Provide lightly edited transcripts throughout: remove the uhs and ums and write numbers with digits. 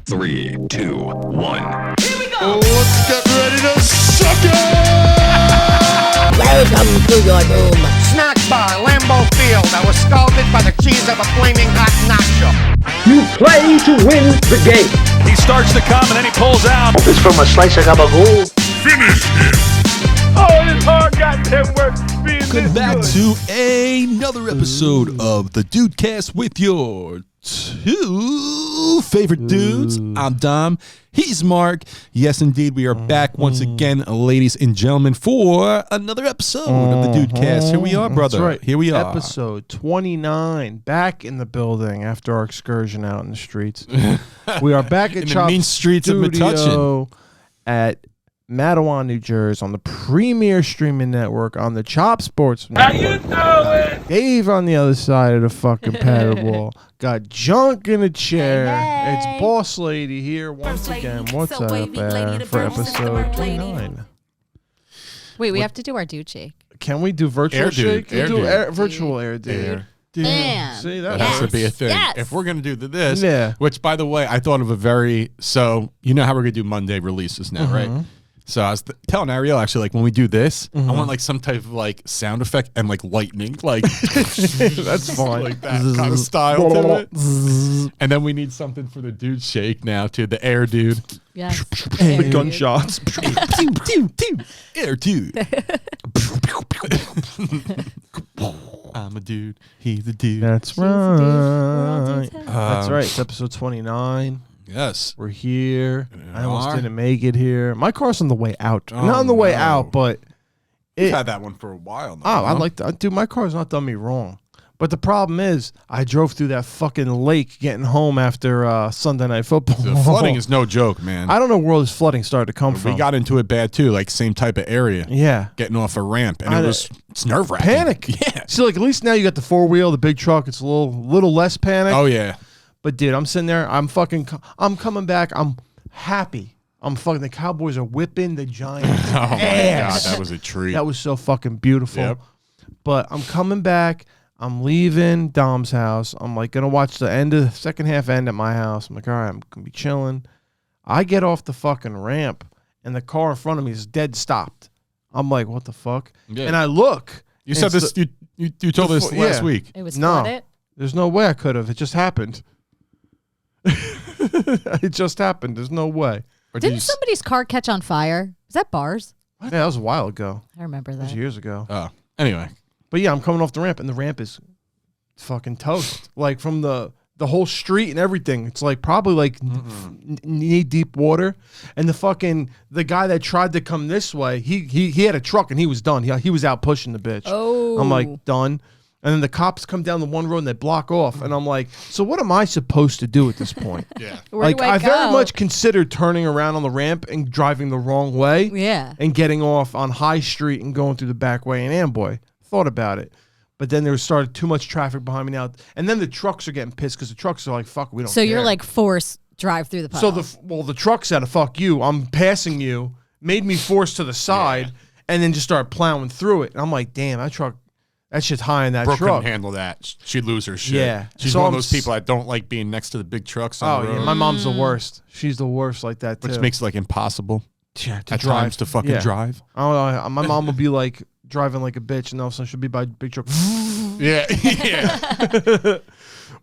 3, 2, 1. Here we go! Let's get ready to suck it! Welcome to your doom. Snack bar, Lambeau Field. I was scalded by the cheese of a flaming hot nacho. You play to win the game. He starts to come and then he pulls out. It's from a slice of gabagool. Finish him! Oh, this hard goddamn work being Welcome back to another episode of the Dudecast with your two favorite dudes. I'm Dom. He's Mark. Yes, indeed, we are back once again, ladies and gentlemen, for another episode of the Dudecast. Here we are, brother. That's right. Here we are. Episode 29, back in the building after our excursion out in the streets. We are back at In the Chop mean streets of Studio at Matawan, New Jersey, on the premier streaming network on the Chop Sports Network. How you doing? Dave on the other side of the fucking paddle wall. Got junk in a chair. Hey. It's Boss Lady here once First lady, again. What's so up wavy, lady to for first, episode lady. 29? Wait, we have to do our dude shake. Can we do virtual Air dude, shake? We'll air do dude. virtual air dude. Man. See, That that has to be a thing. Yes. If we're going to do this, Yeah. which, by the way, I thought of a very, so you know how we're going to do Monday releases now, right? So I was telling Ariel, actually, like when we do this, I want like some type of like sound effect and like lightning, like That's fine. like that kind of style to it. And then we need something for the dude shake now too, the air dude. Yes. With gunshots. Air dude. I'm a dude. He's a dude. That's We're all right. dudes. That's right. It's episode 29. Yes. We're here. We I almost are. didn't make it here. My car's on the way out. Oh, Not on the way no. out, but We've it. had that one for a while now. Oh, I huh? like that. Dude, my car's not done me wrong. But the problem is, I drove through that fucking lake getting home after Sunday Night Football. The flooding is no joke, man. I don't know where this flooding started to come from. We got into it bad too, like same type of area. Yeah. Getting off a ramp, and it's nerve wracking. Panic. Yeah. See, like, at least now you got the four-wheel, the big truck. It's a little less panic. Oh yeah. But, dude, I'm sitting there. I'm coming back. I'm happy. The Cowboys are whipping the Giants' Oh my god, ass. that was a treat. That was so fucking beautiful. Yep. But I'm coming back. I'm leaving Dom's house. I'm like gonna watch the second half end at my house. I'm like, all right, I'm gonna be chilling. I get off the fucking ramp and the car in front of me is dead stopped. I'm like, what the fuck? Yeah. And I look. You and said it's this. You told us yeah. last week. It was No. flooded. There's no way I could have. It just happened. It just happened. There's no way. Or did you Didn't somebody's car catch on fire? Was that bars? Yeah, that was a while ago. I remember That was that. years ago. Oh, anyway. But yeah, I'm coming off the ramp, and the ramp is fucking toast. Like from the whole street and everything. It's like probably like knee deep water. And the guy that tried to come this way, he had a truck and he was done. He was out pushing the bitch. Oh. I'm like, done. And then the cops come down the one road and they block off. And I'm like, so what am I supposed to do at this point? Yeah. Where Like do I very go? much considered turning around on the ramp and driving the wrong way. Yeah. And getting off on High Street and going through the back way in Amboy. Thought about it. But then there started too much traffic behind me now. And then the trucks are getting pissed because the trucks are like, fuck, we don't So you're care. like forced drive through the So puddle. the truck said, fuck you. I'm passing you. Made me force to the side and then just started plowing through it. And I'm like, damn, that shit's high in that Brooke truck. couldn't handle that. She'd lose her shit. Yeah. She's So one I'm of those people that don't like being next to the big trucks Oh, on the road. yeah. My mom's the worst. She's the worst like that, too. Which makes it like impossible Yeah, to at drive. times to fucking Yeah. drive. I don't know. My mom will be like driving like a bitch, and all of a sudden she'll be by a big truck. Yeah. Yeah.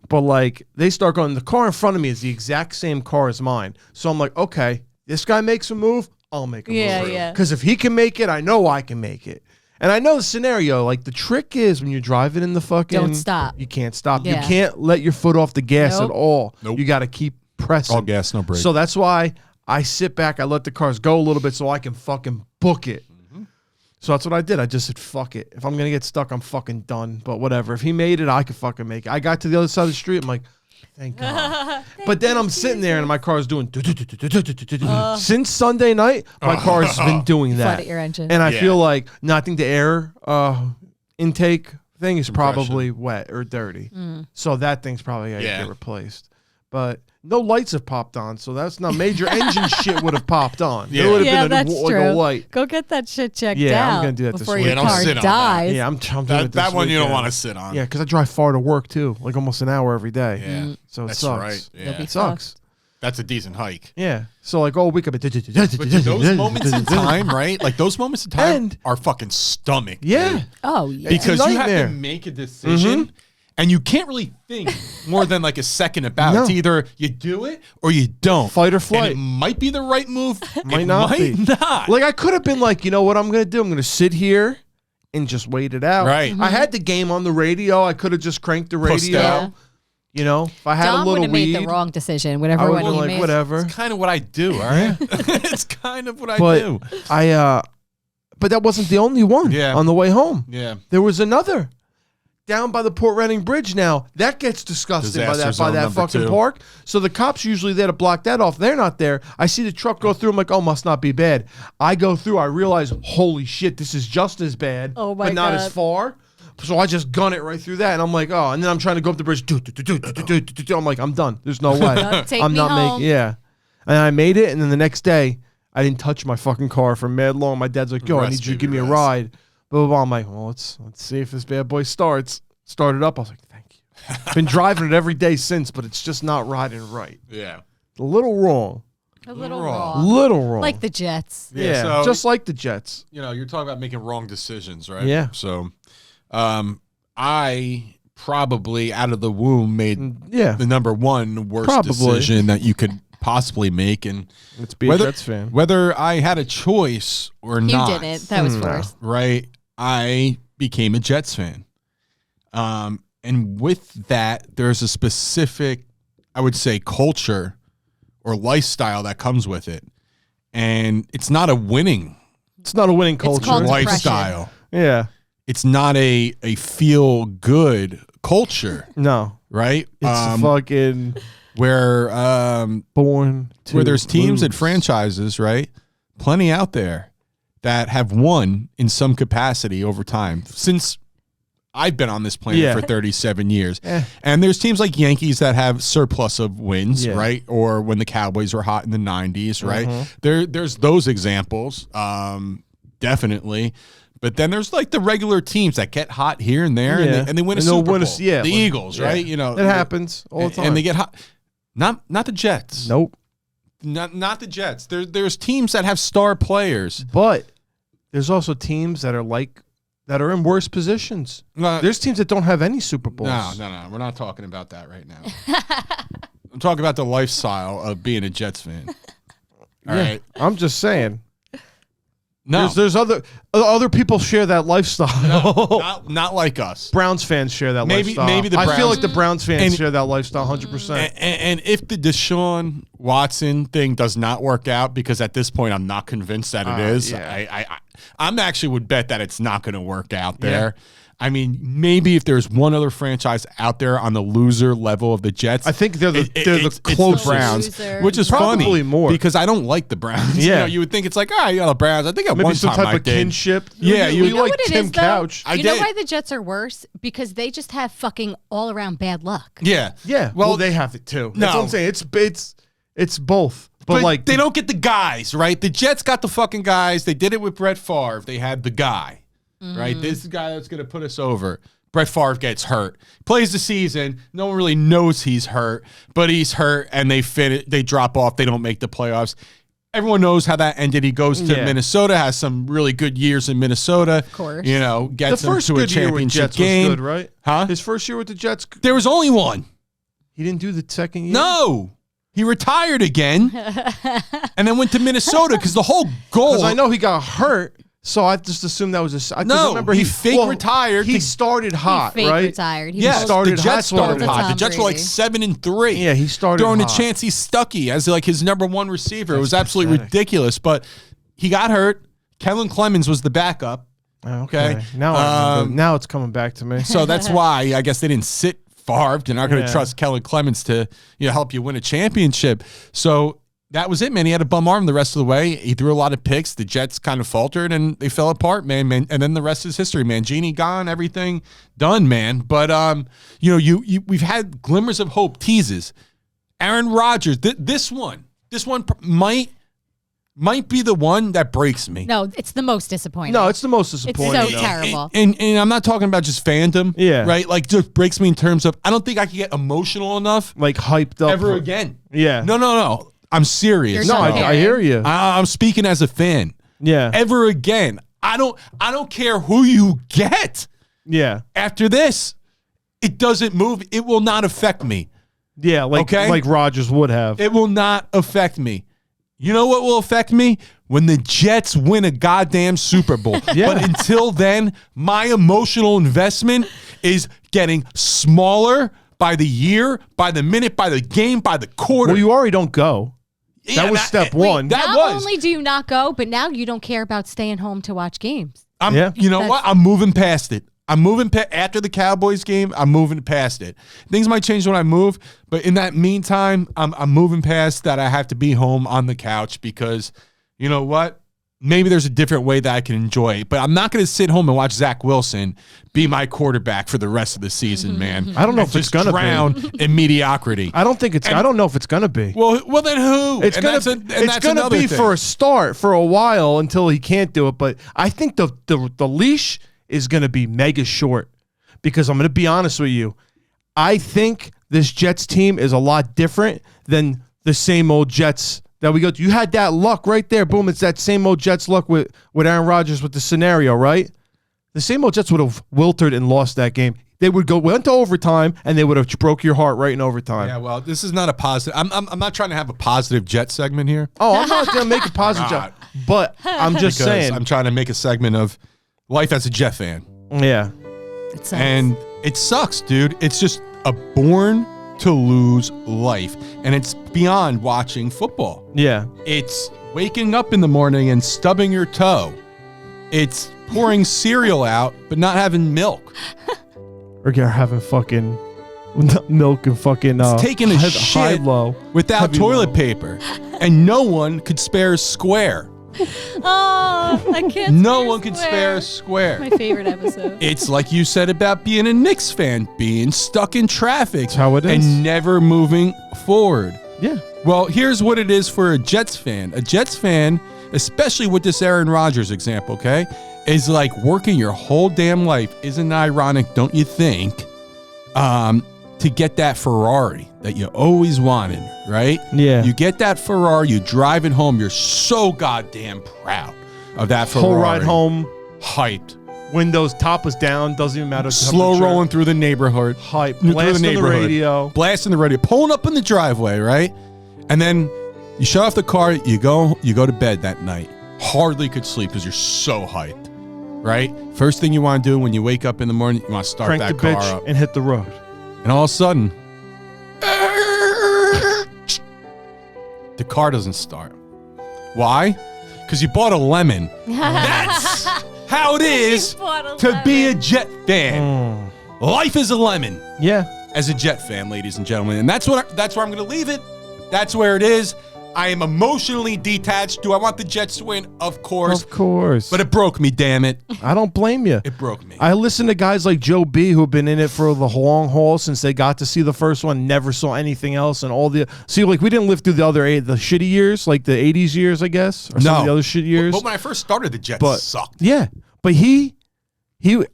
But like they start going, the car in front of me is the exact same car as mine. So I'm like, okay, this guy makes a move, I'll make a move. Yeah. Because if he can make it, I know I can make it. And I know the scenario. Like the trick is when you're driving in the fucking, Don't stop. You can't stop. Yeah. You can't let your foot off the gas Nope. at all. Nope. You got to keep pressing. All gas, no brake. So that's why I sit back. I let the cars go a little bit so I can fucking book it. So that's what I did. I just said, fuck it. If I'm going to get stuck, I'm fucking done. But whatever. If he made it, I could fucking make it. I got to the other side of the street. I'm like, thank God. But then I'm sitting there and my car is doing since Sunday night, my car has been doing that. Flood at your engine. And I Yeah. feel like, no, I think the air intake thing is Compression. probably wet or dirty. So that thing's probably got to Yeah. get replaced. But no lights have popped on, so that's not major engine shit would have popped on. Yeah. There would have Yeah, been that's like true. a light. Go get that shit checked Yeah, I'm out gonna do that this before week. your Yeah, don't car sit on that. dies. Yeah, I'm doing it That this one you don't weekend. want to sit on. Yeah, because I drive far to work too, like almost an hour every day. Yeah. So it That's sucks. right. You'll Yeah. be It sucks. That's a decent hike. Yeah. So like all week I've been. But those moments in time, right? Like those moments in time And- are fucking stomach. Yeah. dude. Oh, yeah. Because a you have nightmare. to make a decision. And you can't really think more than like a second about it. No. It's either you do it or you don't. Fight or And flight. it might be the right move. Might it not might be. not. Like I could have been like, you know what I'm gonna do? I'm gonna sit here and just wait it out. Right. I had the game on the radio. I could have just cranked the Pushed radio. out. You know, if I had Dom a would little have weed, made the wrong decision, I whatever would one have he like made. whatever. It's kind of what I do, all right? It's kind of what I But do. but that wasn't the only one. Yeah. On the way home, Yeah. there was another down by the Port Reading Bridge. Now that gets disgusting Disaster by zone that number fucking 2. park. So the cops usually there to block that off. They're not there. I see the truck go through. I'm like, oh, must not be bad. I go through. I realize, holy shit, this is just as bad. Oh, my but not God. as far. So I just gun it right through that, and I'm like, oh, and then I'm trying to go up the bridge. I'm like, I'm done. There's no way. Take I'm me not home. making. Yeah, and I made it, and then the next day, I didn't touch my fucking car for mad long. My dad's like, yo, I Rest, need you to baby, give me a rest. ride. Blah, blah, blah. I'm like, well, let's see if this bad boy starts. Started up. I was like, thank you. Been driving it every day since, but it's just not riding right. Yeah. A little wrong. A little Wrong. wrong. Little wrong. Like the Jets. yeah, so- just like the Jets. You know, you're talking about making wrong decisions, right? Yeah. So, I probably out of the womb made Yeah, the number one worst Probably. decision that you could possibly make, and let's be a Jets fan. whether I had a choice or You not, didn't. That was first. right? I became a Jets fan, and with that, there's a specific, I would say, culture or lifestyle that comes with it, and it's not a winning It's not a winning culture. called depression. lifestyle. Yeah, It's not a feel good culture, no, right? it's fucking Where born to where there's teams and lose. franchises, right? Plenty out there that have won in some capacity over time since I've been on this planet Yeah. for 37 years. Eh. And there's teams like Yankees that have surplus of wins, Yeah. right? Or when the Cowboys were hot in the 90s, right? Mm-hmm. There's those examples, definitely. But then there's like the regular teams that get hot here and there, Yeah. and they win a And they'll Super win a- Bowl. yeah, the like- Eagles, yeah. right? You know, It happens all the time. and they get hot. Not the Jets. Nope. Not the Jets. There's teams that have star players. But there's also teams that are in worse positions. There's teams that don't have any Super Bowls. No. We're not talking about that right now. I'm talking about the lifestyle of being a Jets fan. All Yeah. right. I'm just saying. No, There's other people share that lifestyle. not like us. Browns fans share that Maybe- lifestyle. maybe the I feel Browns- like the Browns fans And- share that lifestyle 100%. And if the Deshaun Watson thing does not work out, because at this point I'm not convinced that it is, yeah. I'm actually would bet that it's not going to work out there. I mean, maybe if there's one other franchise out there on the loser level of the Jets, I think they're the it's closest. Browns, Loser. which is Probably funny more. because I don't like the Browns. You Yeah. know, you would think it's like, you got the Browns. I think at Maybe one some time type I of did. kinship. Yeah, you You know like what it Tim is, though? Couch. I You know did. why the Jets are worse? Because they just have fucking all around bad luck. Yeah, Yeah. Well, they have it too. That's No. what I'm saying. It's both. But like they don't get the guys, right? The Jets got the fucking guys. They did it with Brett Favre. They had the guy, right? This is the guy that's going to put us over. Brett Favre gets hurt, plays the season. No one really knows he's hurt, but he's hurt, and they drop off. They don't make the playoffs. Everyone knows how that ended. He goes to Yeah. Minnesota, has some really good years in Minnesota. Of course. You know, the gets them first to a good year with championship Jets game. was good, right? Huh? His first year with the Jets, There was only one. he didn't do the second year. No. He retired again and then went to Minnesota because the whole goal. Because I know he got hurt, so I just assumed that was a. I No, remember he fake retired He to- started hot, He fake right? retired. He Yeah, was started the hot, Jets started started hot. The Tom Jets were like Brady. 7-3. Yeah, he started throwing hot. to Chancey Stuckey as like his number one receiver. It was That's absolutely pathetic. ridiculous. But he got hurt. Kellen Clemens was the backup. Okay. Okay. Now, I remember. Now it's coming back to me. So that's why I guess they didn't sit Favre. They're not going to Yeah. trust Kellen Clemens to help you win a championship. So that was it, man. He had a bum arm the rest of the way. He threw a lot of picks. The Jets kind of faltered and they fell apart, man. And then the rest is history, man. Genie gone, everything done, man. But we've had glimmers of hope, teases. Aaron Rodgers, this one might be the one that breaks me. No, it's the most disappointing. No, it's the most it's disappointing. so terrible. And I'm not talking about just fandom. Yeah. Right? Like, just breaks me in terms of, I don't think I can get emotional enough Like hyped up ever again. Yeah. No. I'm serious. You're No, so I hear you. I'm speaking as a fan. Yeah. Ever again. I don't care who you get Yeah. after this. It doesn't move. It will not affect me. Yeah, like Rodgers would have. It will not affect me. You know what will affect me? When the Jets win a goddamn Super Bowl. Yeah. But until then, my emotional investment is getting smaller by the year, by the minute, by the game, by the quarter. Well, you already don't go. Yeah, That was step one. That Not was. only do you not go, but now you don't care about staying home to watch games. Yeah. You know what? I'm moving past it. I'm moving after the Cowboys game. I'm moving past it. Things might change when I move, but in that meantime, I'm moving past that. I have to be home on the couch because, you know what? Maybe there's a different way that I can enjoy it, but I'm not going to sit home and watch Zach Wilson be my quarterback for the rest of the season, man. I don't know if it's just gonna drown in mediocrity. I don't think it's. I don't know if it's gonna be. Well, then who? It's gonna. It's gonna be for a start for a while until he can't do it. But I think the leash is gonna be mega short because I'm gonna be honest with you. I think this Jets team is a lot different than the same old Jets that we go to. You had that luck right there. Boom. It's that same old Jets luck with Aaron Rodgers with the scenario, right? The same old Jets would have wilted and lost that game. They went to overtime and they would have broke your heart right in overtime. Yeah, well, this is not a positive. I'm not trying to have a positive Jet segment here. Oh, I'm not gonna make a positive joke, but I'm just Because saying. I'm trying to make a segment of life as a Jet fan. Yeah. It sucks. And it sucks, dude. It's just a born to lose life. And it's beyond watching football. Yeah. It's waking up in the morning and stubbing your toe. It's pouring cereal out, but not having milk. Or you're having fucking milk and fucking It's taking a high shit low without heavy toilet low. paper. And no one could spare a square. Oh, I can't. No one could spare a square. My favorite episode. It's like you said about being a Knicks fan, being stuck in traffic. That's how it is. And never moving forward. Yeah. Well, here's what it is for a Jets fan. A Jets fan, especially with this Aaron Rodgers example, okay, is like working your whole damn life. Isn't it ironic, don't you think, to get that Ferrari that you always wanted, right? Yeah. You get that Ferrari, you drive it home, you're so goddamn proud of that Ferrari. Whole ride home, Hyped. windows, top is down, doesn't even matter. Slow temperature. rolling through the neighborhood. Hype. Through Blasting the radio. Blasting the radio. Pulling up in the driveway, right? And then you shut off the car, you go to bed that night. Hardly could sleep because you're so hyped, right? First thing you want to do when you wake up in the morning, you want to start Crank that the car bitch up. and hit the road. And all of a sudden, the car doesn't start. Why? Because you bought a lemon. That's how it is to be a Jet fan. Life is a lemon Yeah. as a Jet fan, ladies and gentlemen. And that's where I'm going to leave it. That's where it is. I am emotionally detached. Do I want the Jets to win? Of course. Of course. But it broke me, damn it. I don't blame you. It broke me. I listen to guys like Joe B who have been in it for the long haul since they got to see the first one, never saw anything else, and all the like we didn't live through the other the shitty years, like the 80s years, I guess, or some of the other shit years. But when I first started, the Jets sucked. Yeah, but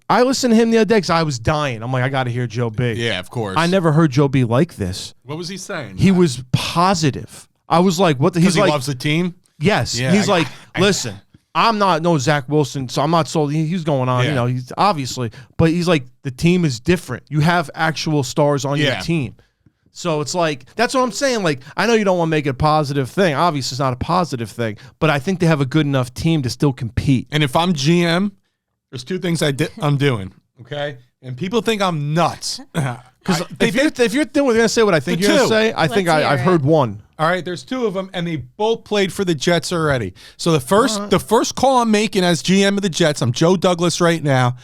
I listened to him the other day because I was dying. I'm like, I got to hear Joe B. Yeah, of course. I never heard Joe B like this. What was he saying? He was positive. I was like, what the? Because He's he like, loves the team? yes. Yeah, He's like, listen, I'm not no Zach Wilson, so I'm not sold. He's going on, Yeah. you know, he's obviously, but he's like, the team is different. You have actual stars on your Yeah. team. So it's like, that's what I'm saying. Like, I know you don't want to make it a positive thing. Obviously, it's not a positive thing, but I think they have a good enough team to still compete. And if I'm GM, there's two things I'm doing, okay? And people think I'm nuts. Because if you're going to say what I think The you're going to two. say, I think Let's hear I've it. heard one. All right, there's two of them, and they both played for the Jets already. So the first call I'm making as GM of the Jets, I'm Joe Douglas right now.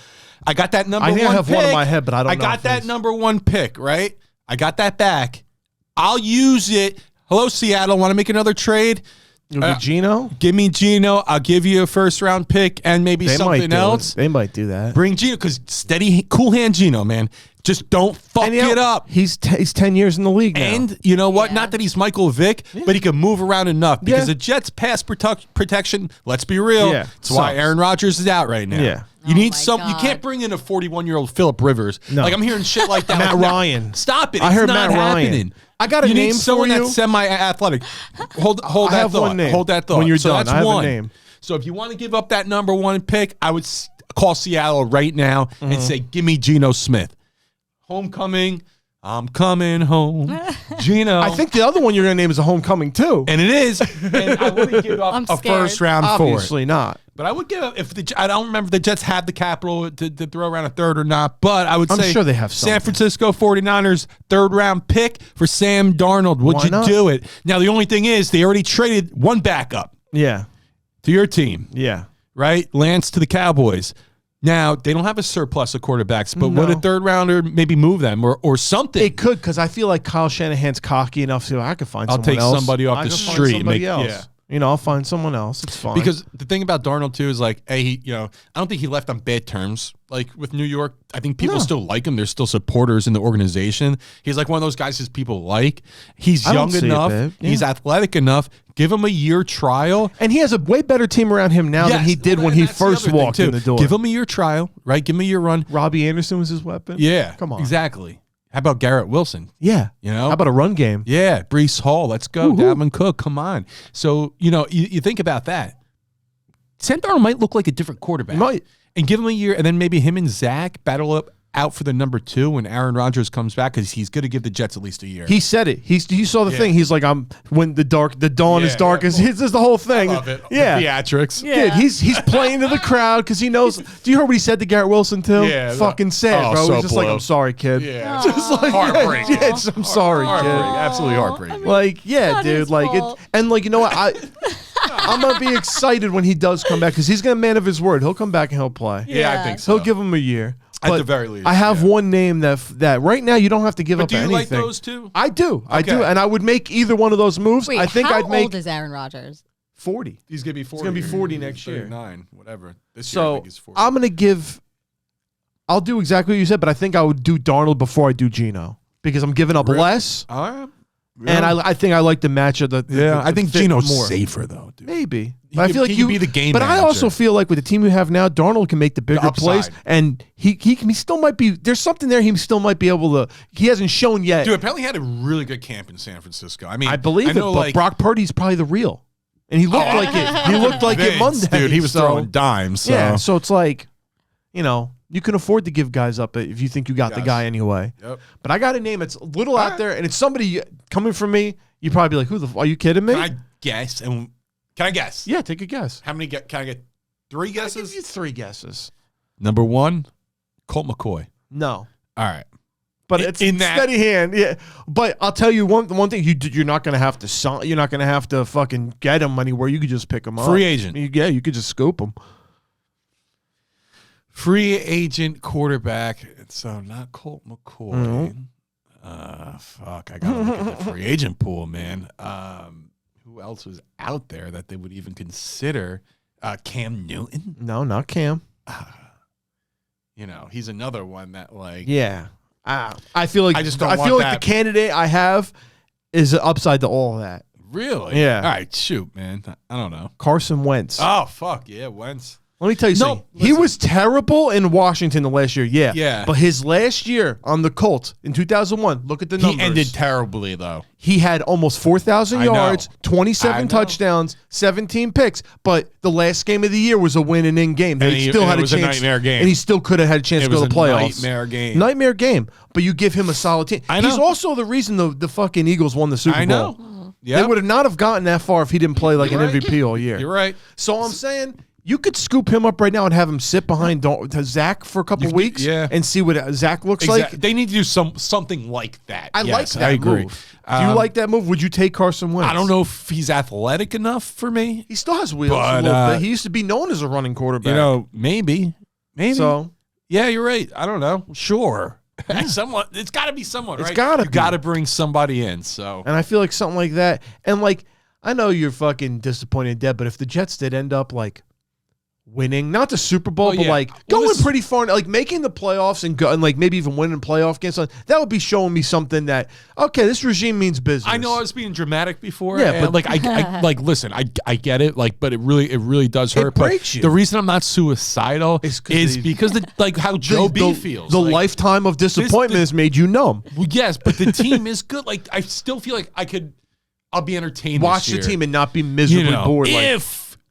I got that number I one think I have pick. one in my head, but I don't know. I got if that it's- number one pick, right? I got that back. I'll use it. Hello, Seattle. Want to make another trade? With Gino? Give me Gino. I'll give you a first-round pick and maybe They might something do else. it. They might do that. Bring Gino, because steady, cool hand Gino, man. Just don't fuck And, you know, it up. He's 10 years in the league now. And you know what? Yeah. Not that he's Michael Vick, but he can move around enough because Yeah. the Jets' pass protection, let's be real, Yeah, that's why sucks. Aaron Rodgers is out right now. Yeah. You Oh need my some. You God. can't bring in a 41-year-old Phillip Rivers. No. Like I'm hearing shit like that. Matt Like, no, Ryan. stop it. I It's heard not Matt Ryan. happening. I got a you name need someone for you. that's semi-athletic. Hold I that have thought. one name. Hold that thought. When you're so done, that's I have a one name. So if you want to give up that number one pick, I would call Seattle right now and say, "Give me Geno Smith." Homecoming. I'm coming home, Geno. I think the other one you're going to name is a homecoming too. and it is. And I wouldn't give up I'm a scared. first round for it. Obviously not. But I would give up I don't remember if the Jets have the capital to throw around a third or not. But I would I'm say sure they have San something. Francisco 49ers third round pick for Sam Darnold. Would Why you not? do it? Now the only thing is they already traded one backup Yeah. to your team, Yeah. right? Lance to the Cowboys. Now they don't have a surplus of quarterbacks, but would a No. third rounder maybe move them or something? It could, because I feel like Kyle Shanahan's cocky enough to I could find I'll someone take else. somebody off I the could find street, somebody make- else. yeah. You know, I'll find someone else. It's fine. Because the thing about Darnold too is like, I don't think he left on bad terms. Like with New York, I think people No. still like him. There's still supporters in the organization. He's like one of those guys who people like. He's I don't young see it, enough. babe. Yeah. He's athletic enough. Give him a year trial. and he has a way better team around him now than Yes, he did well, when and he that's the first other thing, walked too. in the door. Give him a year trial, right? Give him a year run. Robbie Anderson was his weapon. Yeah, Come on. exactly. How about Garrett Wilson? Yeah. You know? How about a run game? Yeah, Brees Hall. Let's go. Woo-hoo. Dalvin Cook. Come on. So you think about that. Sam Darnold might look like a different quarterback. He might. And give him a year, and then maybe him and Zach battle out for the number 2 when Aaron Rodgers comes back because he's going to give the Jets at least a year. He said it. He saw the Yeah. thing. He's like, when the dawn is Yeah, darkest. yeah. This is the whole thing. Love it. Yeah. Theatrics. Yeah. Dude, he's playing to the crowd because he knows. Do you hear what he said to Garrett Wilson too? Yeah, Fucking sad, oh, bro. so He's just like, blue. I'm sorry, kid. Yeah. Just like Heartbreaking. Yeah, I'm sorry, Heartbreaking. kid. Absolutely heartbreaking. Like, yeah, Not dude. his Like, fault. and like, you know what? I'm gonna be excited when he does come back because he's gonna man of his word. He'll come back and he'll play. Yeah, I Yeah. think so. He'll give him a year. At But the very least, I have yeah. one name that right now you don't have to give But up do you anything. like those two? I do. I do. Okay. And I would make either one of those moves. Wait, I think how I'd make old is Aaron Rodgers? 40. He's going to be 40. gonna be 40 next year. 39, whatever. This year, I So think he's 40. I'm gonna give. I'll do exactly what you said, but I think I would do Darnold before I do Geno because I'm giving up Really? less, All right. and I think I like the match of the. I think fit Geno's more. safer, though, dude. Maybe. He But I could- feel like he you could be the game But I manager. also feel like with the team you have now, Darnold can make the bigger upside. plays, and he still might be. There's something there. He still might be able to. He hasn't shown yet. Dude, apparently he had a really good camp in San Francisco. I mean, I believe it, know, but like, Brock Purdy's probably the real, and he looked like it. He looked like it Vince, Monday. dude, he was so, throwing dimes. So. Yeah, so it's like, you can afford to give guys up if you think you got the Yes. guy anyway. Yep. But I got a name that's a little out there, and it's somebody coming from me. You'd probably be like, "Who the? Are you kidding me?" Can I guess? And can I guess? Yeah, take a guess. How many? Can I get 3 I'll give guesses? you 3 guesses. Number 1, Colt McCoy. No, All right. but In- it's in that- steady hand. Yeah, but I'll tell you one thing: you're not going to have to. You're not going to have to fucking get him anywhere. You could just pick him up. Free agent. Yeah, you could just scoop him. Free agent quarterback. So not Colt McCoy. Fuck. I gotta look at the free agent pool, man. Who else was out there that they would even consider? Cam Newton. No, not Cam. He's another one that like. Yeah. I feel like I just don't feel want like that. the candidate I have is upside to all of that. Really? Yeah. All right. Shoot, man. I don't know. Carson Wentz. Oh fuck yeah, Wentz. Let me tell you No, something. He listen. was terrible in Washington the last year. Yeah. Yeah. But his last year on the Colts in 2001, look at the He numbers. ended terribly though. He had almost 4,000 I know. yards, I 27 know. touchdowns, 17 picks. But the last game of the year was a win and in game. They And still it had a was a chance. nightmare game. And he still could have had a chance It to go was to the a playoffs. nightmare game. Nightmare game. But you give him a solid team. I know. He's also the reason the fucking Eagles won the Super I Bowl. know. They Yeah. would have not have gotten that far if he didn't play like You're an right. MVP all year. You're right. So I'm saying you could scoop him up right now and have him sit behind Zach for a couple weeks yeah. and see what Zach looks like. They need to do something like that. I like Yes, that I agree. move. Do you like that move? Would you take Carson Wentz? I don't know if he's athletic enough for me. He still has wheels But, a little bit. He used to be known as a running quarterback. Maybe. So Yeah, you're right. I don't know. Sure. Someone. It's got to be someone, It's right? gotta You be. got to bring somebody in. So and I feel like something like that. And like I know you're fucking disappointed, Deb, but if the Jets did end up like winning, not the Super Bowl, Oh, but yeah. like Well, going this- pretty far, like making the playoffs and like maybe even winning playoff games. That would be showing me something that okay, this regime means business. I know I was being dramatic before. Yeah, and, but- like I like listen, I get it, like, but it really does hurt. breaks but you. The reason I'm not suicidal It's 'cause is they- because like how Joe B the, feels. The like, lifetime of disappointment the- has made you numb. Well, yes, but the team is good. Like I still feel like I'll be entertained. Watch this the year. team and not be miserably bored.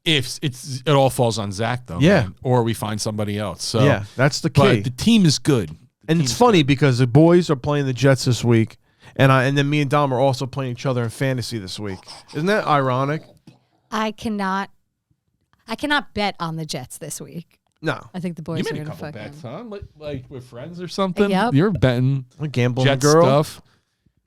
If it all falls on Zach though, Yeah. man, or we find somebody else. So Yeah, that's the key. But the team is good. And it's funny because the boys are playing the Jets this week, and then me and Dom are also playing each other in fantasy this week. Isn't that ironic? I cannot bet on the Jets this week. No, I think the You boys are made a going to couple fucking. bets, huh? Like with friends or something. Yep. You're betting I'm gambling Jet girl. stuff.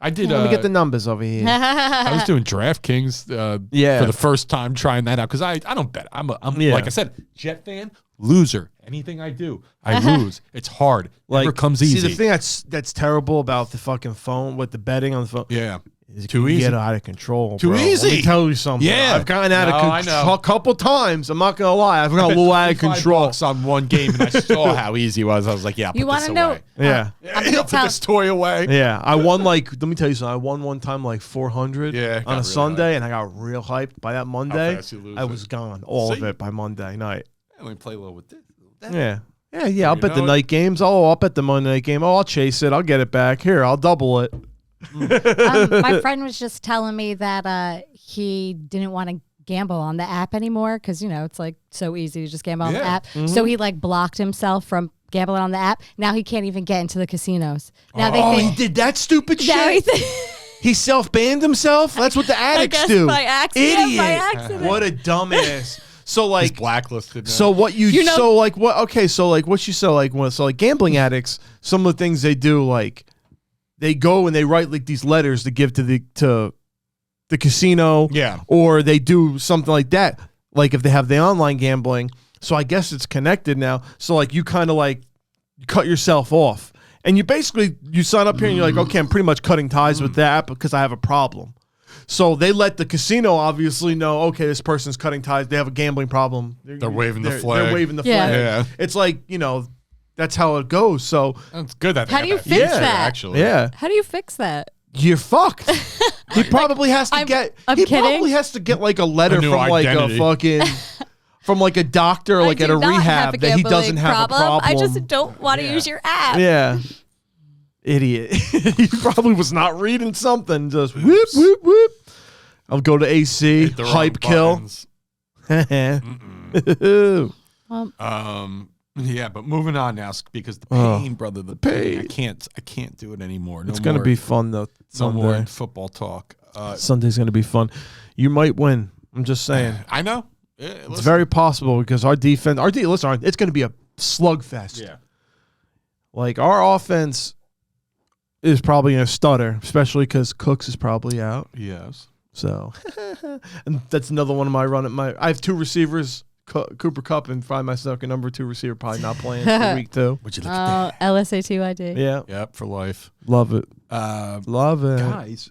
I did. Let me get the numbers over here. I was doing DraftKings Yeah. for the first time trying that out because I don't bet. I'm Yeah. like I said, Jet fan, loser. Anything I do, I lose. It's hard. Never comes easy. See, the thing that's terrible about the fucking phone with the betting on the phone. yeah. Is it Too can easy. get out of control. Too bro. easy. Let me tell you something. Yeah. I've gotten out No, I of know. control a couple times. I'm not gonna lie. I've got a little out of control. $25 on one game, and I saw how easy it was. I was like, yeah, I'll You put this want to know? away. Yeah. I'm gonna Put tell. this toy away. Yeah, I won let me tell you something. I won one time like 400 Yeah, got on a really Sunday, and I got real hyped. By that Monday, fast you lose I it. was gone, all of See? it by Monday night. I only play a little with this. That. Yeah. Yeah, I'll You bet the know it. night games. Oh, I'll bet the Monday night game. Oh, I'll chase it. I'll get it back. Here, I'll double it. My friend was just telling me that he didn't want to gamble on the app anymore because it's like so easy to just gamble on the Yeah. app. So he like blocked himself from gambling on the app. Now he can't even get into the casinos. Now they Oh, think. he did that stupid Now he shit. He self-banned himself. That's what the I addicts guess do. by accident. Idiot. By accident. What a dumbass. So He's like, blacklisted. Now. so what You know- so like what? Okay, so like what you said, like gambling addicts. Some of the things they do, like they go and they write like these letters to give to the casino. Yeah. Or they do something like that. Like if they have the online gambling. So I guess it's connected now. So like you kind of like cut yourself off. And you sign up here and you're like, okay, I'm pretty much cutting ties with that because I have a problem. So they let the casino obviously know, okay, this person's cutting ties. They have a gambling problem. They're waving the flag. They're waving the Yeah. flag. Yeah. It's like, that's how it goes. So, It's good that. How do you fix that? Actually, yeah, How do you fix that? you're fucked. He probably has to I'm he kidding. probably has to get like a letter A new from like identity. a fucking, from like a doctor, like I at do a not have rehab a that he doesn't gambling have a problem. I just don't want to use your app. Yeah. Idiot. He probably was not reading something. Just whoop, whoop, whoop. I'll go to AC, Hit the wrong hype kill. buttons. Yeah, but moving on now because the pain, brother, the pain. I can't do it anymore. No It's going to more- be fun, though. no more Sunday. football talk. Sunday's going to be fun. You might win. I'm just saying. I know. Yeah, It's listen. very possible because our defense, listen, it's going to be a slugfest. Yeah. Like, our offense is probably going to stutter, especially because Cooks is probably out. Yes. So, and that's another one of my I have two receivers, Cooper Kupp and probably my second number 2 receiver, probably not playing for week 2. Would you look at that? LSATYD. Yeah. Yep, for life. Love it. Love it. Guys,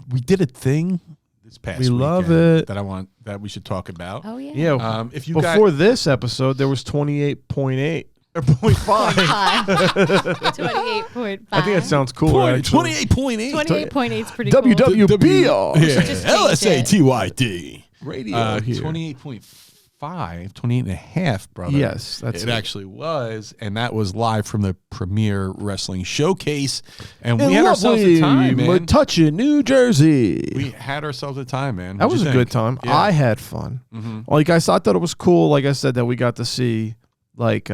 we did a thing this past We love weekend it. that we should talk about. Oh yeah. Yeah. If you Before this episode, there was 28.8 or 0.5. 28.5. I think that sounds cool. actually. 28.8. 28.8 is pretty cool. WWBR. Yeah, Just change LSATYD. Radio here. 28.5, 28 and a half, brother. Yes, that's it. it. Actually was, and that was live from the Premier Wrestling Showcase, and In we had ourselves a lovely time, man. Metuchen, New Jersey. We had ourselves a time, man. That What'd was you a think? good time. Yeah. I had fun. Like I thought it was cool. Like I said, that we got to see like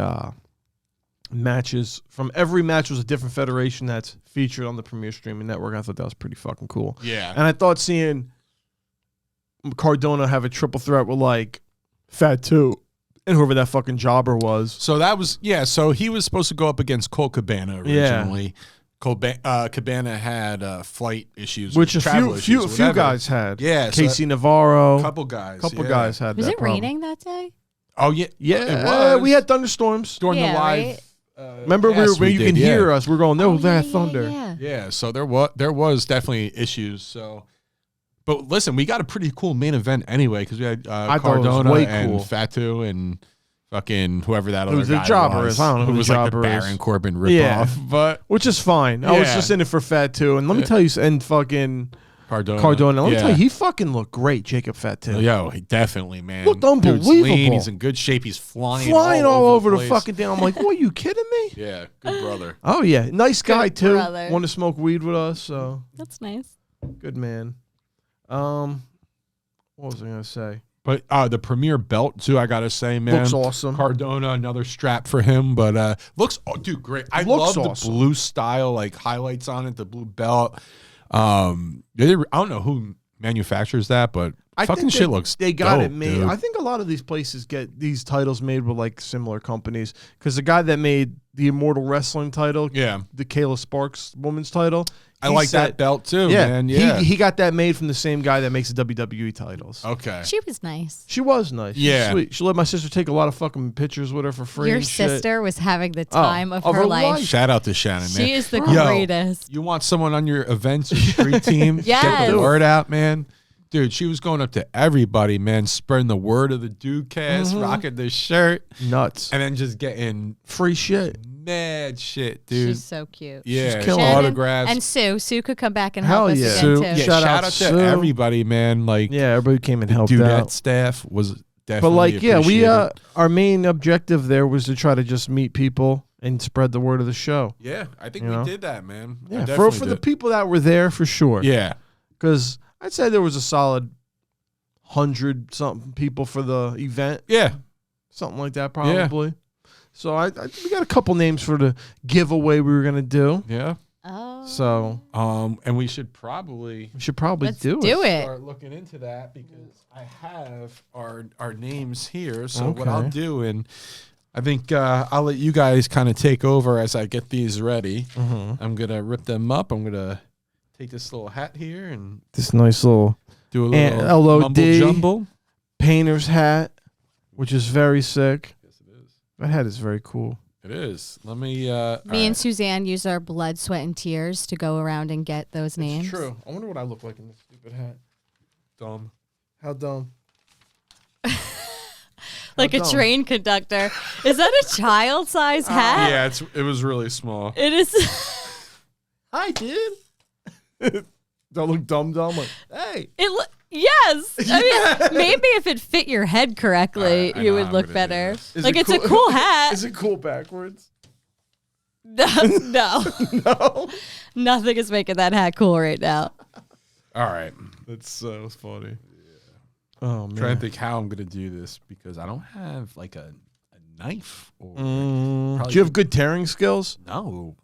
matches from every match was a different federation that's featured on the Premier Streaming Network. I thought that was pretty fucking cool. Yeah. And I thought seeing Cardona have a triple threat with like Fatu and whoever that fucking jobber was. So that was So he was supposed to go up against Cole Cabana originally. Cabana had flight issues, Which a travel few issues, whatever. guys had. Yeah, so Casey Navarro. A couple guys. Couple yeah. guys had Was that it problem. raining that day? Oh yeah, Yeah, it was. we had thunderstorms. during Yeah, the live. right? Remember cast when you did, can yeah. hear us? We're going, no, that yeah, thunder. Yeah. Yeah, so there was definitely issues. So, but listen, we got a pretty cool main event anyway because we had thought it was Cardona way and cool. Fatu and fucking whoever that Who's other the guy jobber was. is. I don't know who who was the like the jobber is. Baron Corbin ripoff. Yeah. But Which is fine. I was Yeah. just in it for Fat too. And let me tell you, and fucking Cardona. Let me tell you, he fucking looked great, Jacob Fat too. Yo, he definitely, man. Looked Dude's unbelievable. lean, he's in good shape. He's flying all over the place. fucking thing. I'm like, what, are you kidding me? Yeah, good brother. Oh yeah, nice guy Good too. brother. Want to smoke weed with us? So That's nice. good man. What was I gonna say? But the premier belt too, I gotta say, man, Looks awesome. Cardona, another strap for him, but looks, dude, great. I Looks love awesome. the blue style, like highlights on it, the blue belt. I don't know who manufactures that, but fucking think shit looks. They got dope, it made. dude. I think a lot of these places get these titles made with like similar companies. Because the guy that made the Immortal Wrestling title, Yeah. the Kayla Sparks woman's title, I he like said- that belt too, Yeah, man. Yeah. He got that made from the same guy that makes the WWE titles. Okay. She was nice. She was nice. She's Yeah. sweet. She let my sister take a lot of fucking pictures with her for free. Your and shit. sister was having the time of of her her life. life. Shout out to Shannon, man. She is the Yo, greatest. You want someone on your events or street team? Get Yes. the word out, man. Dude, she was going up to everybody, man, spreading the word of the Dudecast, rocking the shirt, Nuts. and then just getting Free shit. mad shit, dude. She's so cute. Yeah, killing it. Shannon autographs. and Sue. Sue could come back and Hell help us yeah. again Sue, too. yeah, Shout shout out out to Sue. everybody, man. Like, Yeah, everybody came and helped Dudette out. staff was But definitely like, yeah, we appreciated. our main objective there was to try to just meet people and spread the word of the show. Yeah, I think You we know? did that, man. I Yeah, definitely for the did. people that were there, for sure. Yeah, Because I'd say there was a solid 100 something people for the event, yeah. something like that, probably. So we got a couple names for the giveaway we were gonna do. Yeah. Oh. So And we should probably we should probably Let's do do it. it. start looking into that because I have our names here. So what I'll Okay. do, and I think I'll let you guys kind of take over as I get these ready. I'm gonna rip them up. I'm gonna take this little hat here and This nice little do a And little LOD. mumble jumble. painter's hat, which is very sick. Yes, it is. That hat is very cool. It is. Let me. Me and Suzanne use our blood, sweat, and tears to go around and get those names. It's true. I wonder what I look like in this stupid hat. dumb. How dumb. Like a dumb. train conductor. Is that a child-size hat? Yeah, it was really small. It is. Hi, dude. Do I look dumb? Like, hey. Yes. I mean, maybe if it fit your head correctly, I you know would how look it better. is. Like it's a cool hat. Is it cool backwards? No, No. nothing is making that hat cool right now. All right. That's so funny. Oh man. Trying to think how I'm gonna do this because I don't have like a knife or Do you have good tearing skills? no.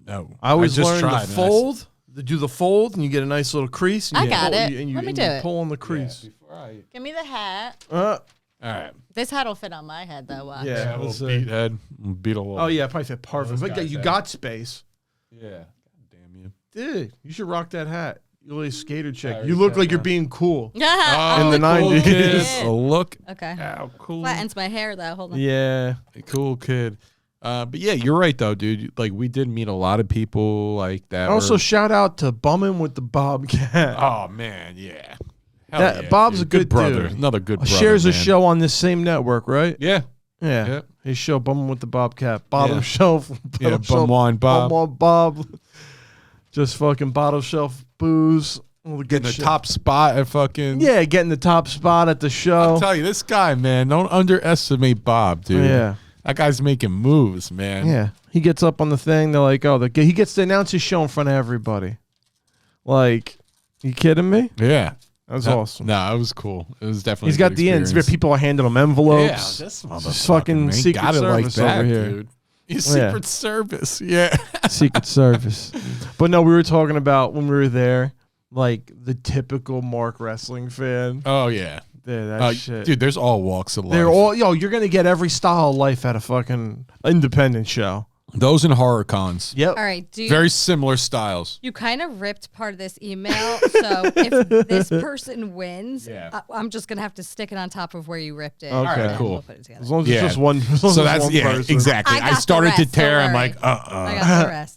I always just learned tried, to and fold. To do the fold, and you get a nice little crease. And I you got pull- it. And you, Let me and do you it. pull on the crease. Before I, Give me the hat. Uh, all right. This hat will fit on my head though. Watch. yeah. A let's little see. beat head. Beat a little. Oh yeah, probably fit perfect. Those But yeah, guys you have- got space, Yeah. God damn you. dude. You should rock that hat. You little skater chick. already You look said like you're that. being cool. Yeah. In the cool 90s. kid. A look. Okay. How cool. Flattens my hair though. Hold on. Yeah. A cool kid. But yeah, you're right though, dude. Like we did meet a lot of people like that. Also, were- shout out to Bumming with the Bobcat. oh man, yeah. Hell That- yeah, Bob's dude. a good brother. dude. Another good brother. Shares a man. show on this same network, right? Yeah. Yeah. Yep. His show, Bumming with the Bobcat. Bottom Yeah. shelf. Yeah, bottom shelf, Bumwine Bob. Bumwine Bob. Just fucking bottom shelf booze. All the good Getting the shit. top spot at fucking. Yeah, getting the top spot at the show. I'll tell you, this guy, man, don't underestimate Bob, dude. Yeah. That guy's making moves, man. Yeah. He gets up on the thing. They're like, oh, he gets to announce his show in front of everybody. Like, you kidding me? Yeah. That was No, awesome. No, it was cool. It was definitely. He's a got good the ends where experience. people are handing him Yeah, envelopes. this Just fucking man. Secret Got it like Service that, over here. dude. He's Yeah. Secret Service. Yeah. Secret Service. But no, we were talking about when we were there, like the typical Mark wrestling fan. Oh yeah. Yeah, that shit. Dude, there's all walks of life. They're all, you're going to get every style of life at a fucking independent show. Those and horror cons. Yep. All right. Very similar styles. You kind of ripped part of this email, so if this person wins, I'm just gonna have to stick it on top of where you ripped it. Okay. All right, cool. We'll put it together. As long as it's just one. As long So as that's it's one person. exactly. I got I the started to rest, tear. don't I'm worry. like, I got the rest.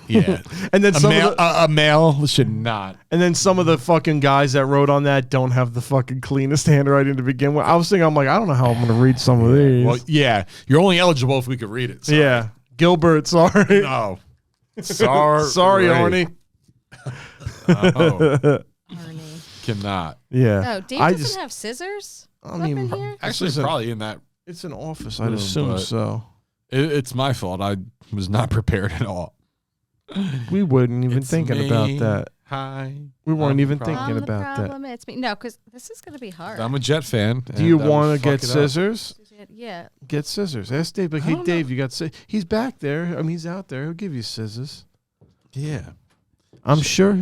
Yeah. And then A male should not. And then some of the fucking guys that wrote on that don't have the fucking cleanest handwriting to begin with. I was thinking, I'm like, I don't know how I'm going to read some of these. Well, yeah. You're only eligible if we could read it. Sorry. Yeah. Gilbert, sorry. No. Sorry. Sorry, Arnie. Oh, Arnie. cannot. Yeah. Oh, Dave doesn't have scissors? I mean, in here? Actually, it's probably in that. It's an office, I'd room, assume but so. It's my fault. I was not prepared at all. We wouldn't even It's thinking me. about that. Hi. We weren't I'm even the thinking I'm the about problem. that. It's me. No, because this is going to be hard. I'm a Jet fan. Do you want to get scissors? Yeah. Get scissors. Ask Dave. Like, hey, Dave, you got scissors? He's back there. I mean, he's out there. He'll give you scissors. Yeah. I'm sure.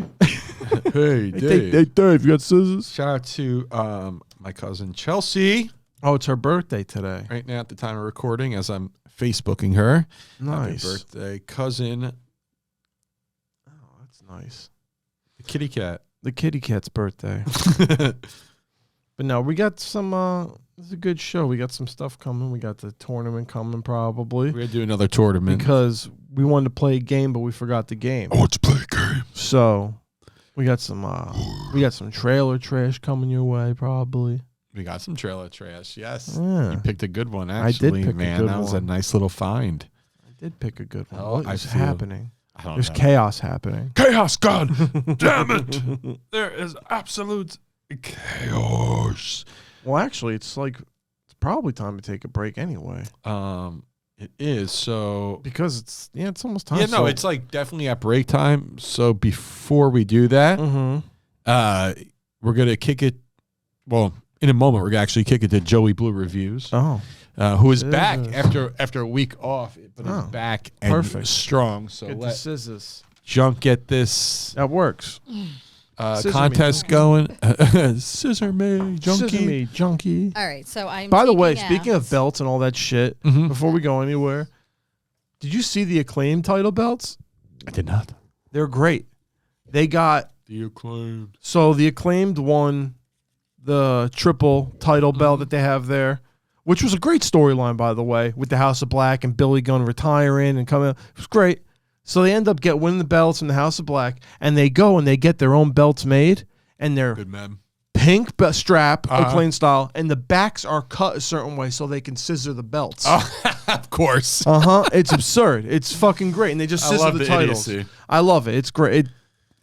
Hey, Dave. Hey, Dave, you got scissors? Shout out to my cousin Chelsea. Oh, it's her birthday today. Right now at the time of recording, as I'm Facebooking her. Nice. Happy birthday, cousin. Oh, that's nice. The kitty cat. The kitty cat's birthday. But no, we got some. This is a good show. We got some stuff coming. We got the tournament coming probably. We're going to do another tournament. Because we wanted to play a game, but we forgot the game. I want to play a game. So we got some trailer trash coming your way probably. We got some trailer trash. Yes. Yeah. You picked a good one, I did actually. pick a Man, good that was a one. nice little find. I did pick a good one. Oh, What I is feel- happening? I don't There's know. chaos happening. Chaos, God damn it. There is absolute chaos. Well, actually, it's probably time to take a break anyway. It is. So Because it's almost time. yeah, no, it's like definitely at break time. So before we do that, we're gonna kick it. Well, in a moment, we're gonna actually kick it to Joey Blue Reviews, who is back after a week off, but is back and Perfect. strong. So Get the let scissors. Junk get this That works. Scissor contest me. going. Scissor me, junkie. Scissor me, junkie. All right. So I'm. By the way, taking speaking out- of belts and all that shit, Mhm. before we go anywhere, did you see the Acclaim title belts? I did not. They're great. They got The Acclaimed. so the Acclaimed won the triple title belt that they have there, which was a great storyline, by the way, with the House of Black and Billy Gunn retiring and coming. It was great. So they end up winning the belts from the House of Black, and they go and they get their own belts made, and they're Good man. pink strap, Acclaim style, and the backs are cut a certain way so they can scissor the belts. Of course. It's absurd. It's fucking great, and they just I scissor love the the titles. idiocy. I love it. It's great.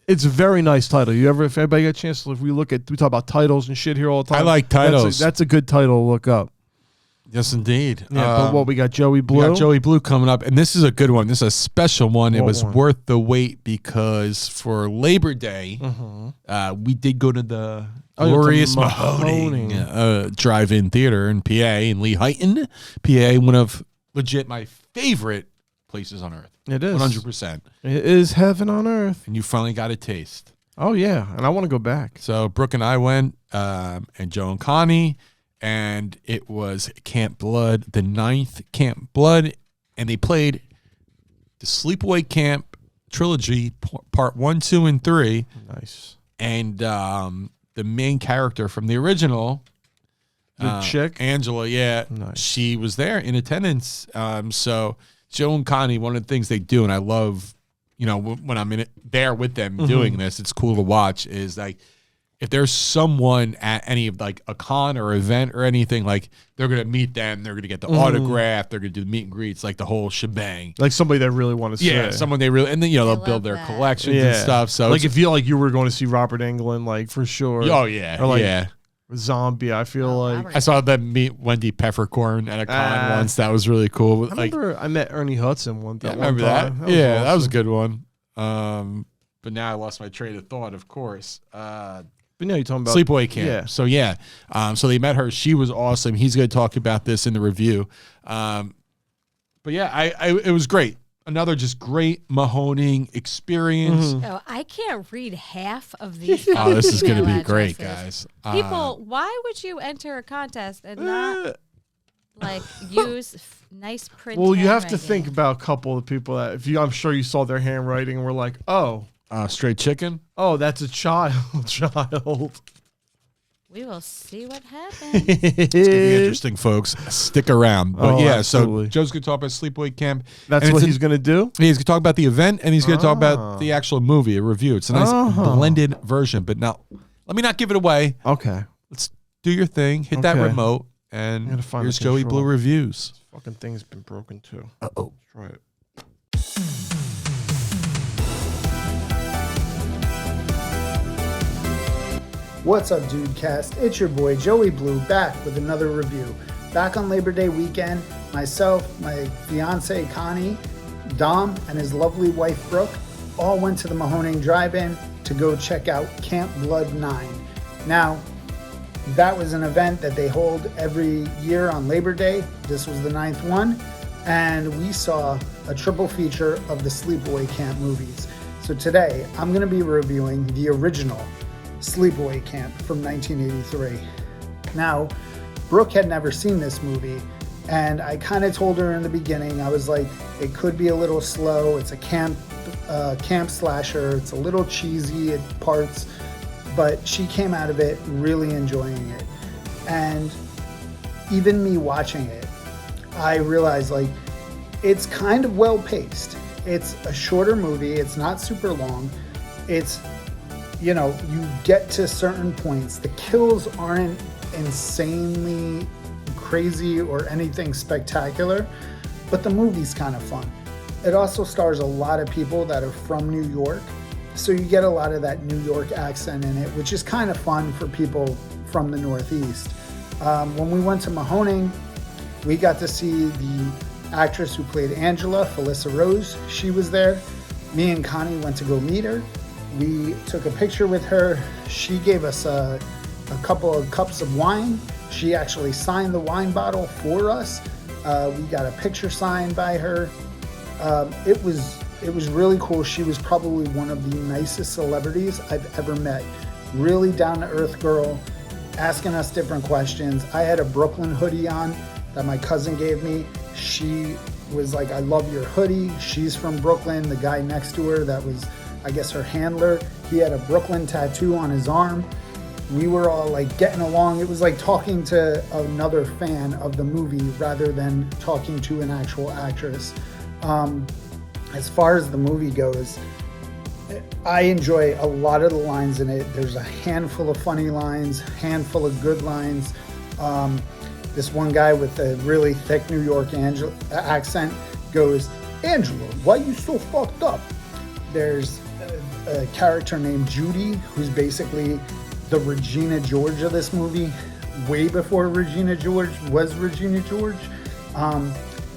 It's a very nice title. If anybody get a chance to, if we talk about titles and shit here all the time. I like titles. That's a good title to look up. Yes, indeed. Yeah, but what we got, Joey Blue. We got Joey Blue coming up, and this is a good one. This is a special one. It What was one? worth the wait because for Labor Day, we did go to the Oh, yeah, to glorious Mahoning. Mahoning drive-in theater in PA, in Lehighton, PA, one of legit my favorite places on earth. It is 100%. It is heaven on earth. And you finally got a taste. Oh yeah, and I want to go back. So Brooke and I went, and Joe and Connie, and it was Camp Blood, the 9th Camp Blood, and they played the Sleepaway Camp trilogy, part 1, 2, and 3. Nice. And the main character from the original, The chick? Angela, Nice. she was there in attendance. So Joe and Connie, one of the things they do, and I love, when I'm in it there with them doing this, it's cool to watch, is like, if there's someone at any of like a con or event or anything, like they're going to meet them, they're going to get the autograph, they're going to do the meet and greets, like the whole shebang. Like somebody that really want to see. Yeah, someone they really, and then, they'll love build their that. collections and stuff. So like if you were going to see Robert Englund, like for sure. oh yeah, Or like yeah. Zombie, I feel like. Robert. I saw them meet Wendy Peppercorn at a con once. That was really cool. I Like, remember I met Ernie Hudson one time. I remember that. That was That was a awesome. good one. But now I lost my train of thought, of course. But no, you're talking about Sleepaway Camp. Yeah. So yeah. So they met her. She was awesome. He's going to talk about this in the review. But yeah, it was great. Another just great Mahoning experience. Oh, I can't read half of these. Oh, this is going to email be great, addresses. guys. People, why would you enter a contest and not like use nice print. Well, you have to handwriting. think about a couple of people that I'm sure you saw their handwriting and were like, oh, Straight chicken. oh, that's a child. We will see what happens. It's gonna be interesting, folks. Stick around. But Oh, yeah, absolutely. so Joe's gonna talk about Sleepaway Camp. That's And what it's he's going to do? He's gonna talk about the event, and he's gonna talk about the actual movie, a review. It's a nice blended version. But now, let me not give it away. Okay. Let's do your thing. Hit that Okay. remote, I and gotta find here's the Joey control. Blue reviews. Fucking thing's been broken too. Uh-oh. Let's try it. What's up, Dudecast? It's your boy Joey Blue back with another review. Back on Labor Day weekend, myself, my fiance Connie, Dom, and his lovely wife Brooke all went to the Mahoning Drive-In to go check out Camp Blood 9. Now, that was an event that they hold every year on Labor Day. This was the 9th one, and we saw a triple feature of the Sleepaway Camp movies. So today, I'm going to be reviewing the original Sleepaway Camp from 1983. Now, Brooke had never seen this movie, and I kind of told her in the beginning, I was like, it could be a little slow. It's a camp slasher. It's a little cheesy at parts, but she came out of it really enjoying it. And even me watching it, I realized like it's kind of well paced. It's a shorter movie. It's not super long. It's, you know, you get to certain points. The kills aren't insanely crazy or anything spectacular, but the movie's kind of fun. It also stars a lot of people that are from New York, so you get a lot of that New York accent in it, which is kind of fun for people from the Northeast. When we went to Mahoning, we got to see the actress who played Angela, Felissa Rose. She was there. Me and Connie went to go meet her. We took a picture with her. She gave us a couple of cups of wine. She actually signed the wine bottle for us. We got a picture signed by her. It was really cool. She was probably one of the nicest celebrities I've ever met. Really down-to-earth girl, asking us different questions. I had a Brooklyn hoodie on that my cousin gave me. She was like, I love your hoodie. She's from Brooklyn. The guy next to her, that was, I guess, her handler, he had a Brooklyn tattoo on his arm. We were all like getting along. It was like talking to another fan of the movie rather than talking to an actual actress. As far as the movie goes, I enjoy a lot of the lines in it. There's a handful of funny lines, handful of good lines. This one guy with a really thick New York accent goes, Angela, why you so fucked up? There's a character named Judy, who's basically the Regina George of this movie, way before Regina George was Regina George.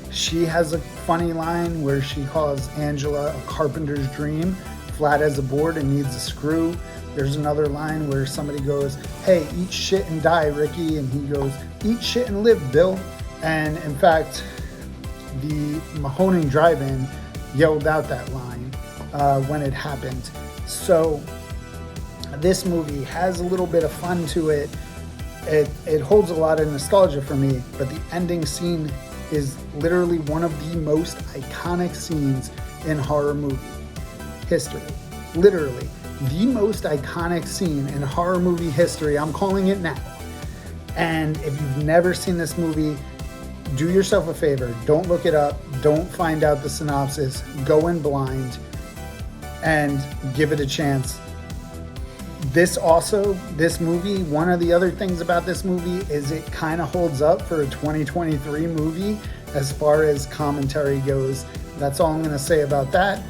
She has a funny line where she calls Angela a carpenter's dream, flat as a board and needs a screw. There's another line where somebody goes, hey, eat shit and die, Ricky. And he goes, eat shit and live, Bill. And in fact, the Mahoning Drive-In yelled out that line when it happened. So this movie has a little bit of fun to it. It holds a lot of nostalgia for me, but the ending scene is literally one of the most iconic scenes in horror movie history. Literally, the most iconic scene in horror movie history. I'm calling it now. And if you've never seen this movie, do yourself a favor. Don't look it up. Don't find out the synopsis. Go in blind and give it a chance. This movie, one of the other things about this movie is it kind of holds up for a 2023 movie as far as commentary goes. That's all I'm going to say about that.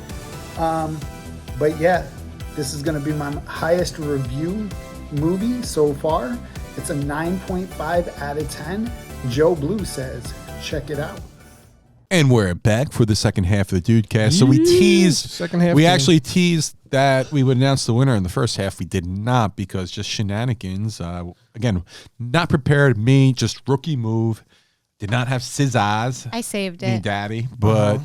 But yeah, this is going to be my highest review movie so far. It's a 9.5 out of 10. Joe Blue says, check it out. And we're back for the second half of the Dudecast. So we teased, Second half we team. actually teased that we would announce the winner in the first half. We did not because just shenanigans. Again, not prepared. Me, just rookie move. Did not have scissors. I saved Me it. daddy, but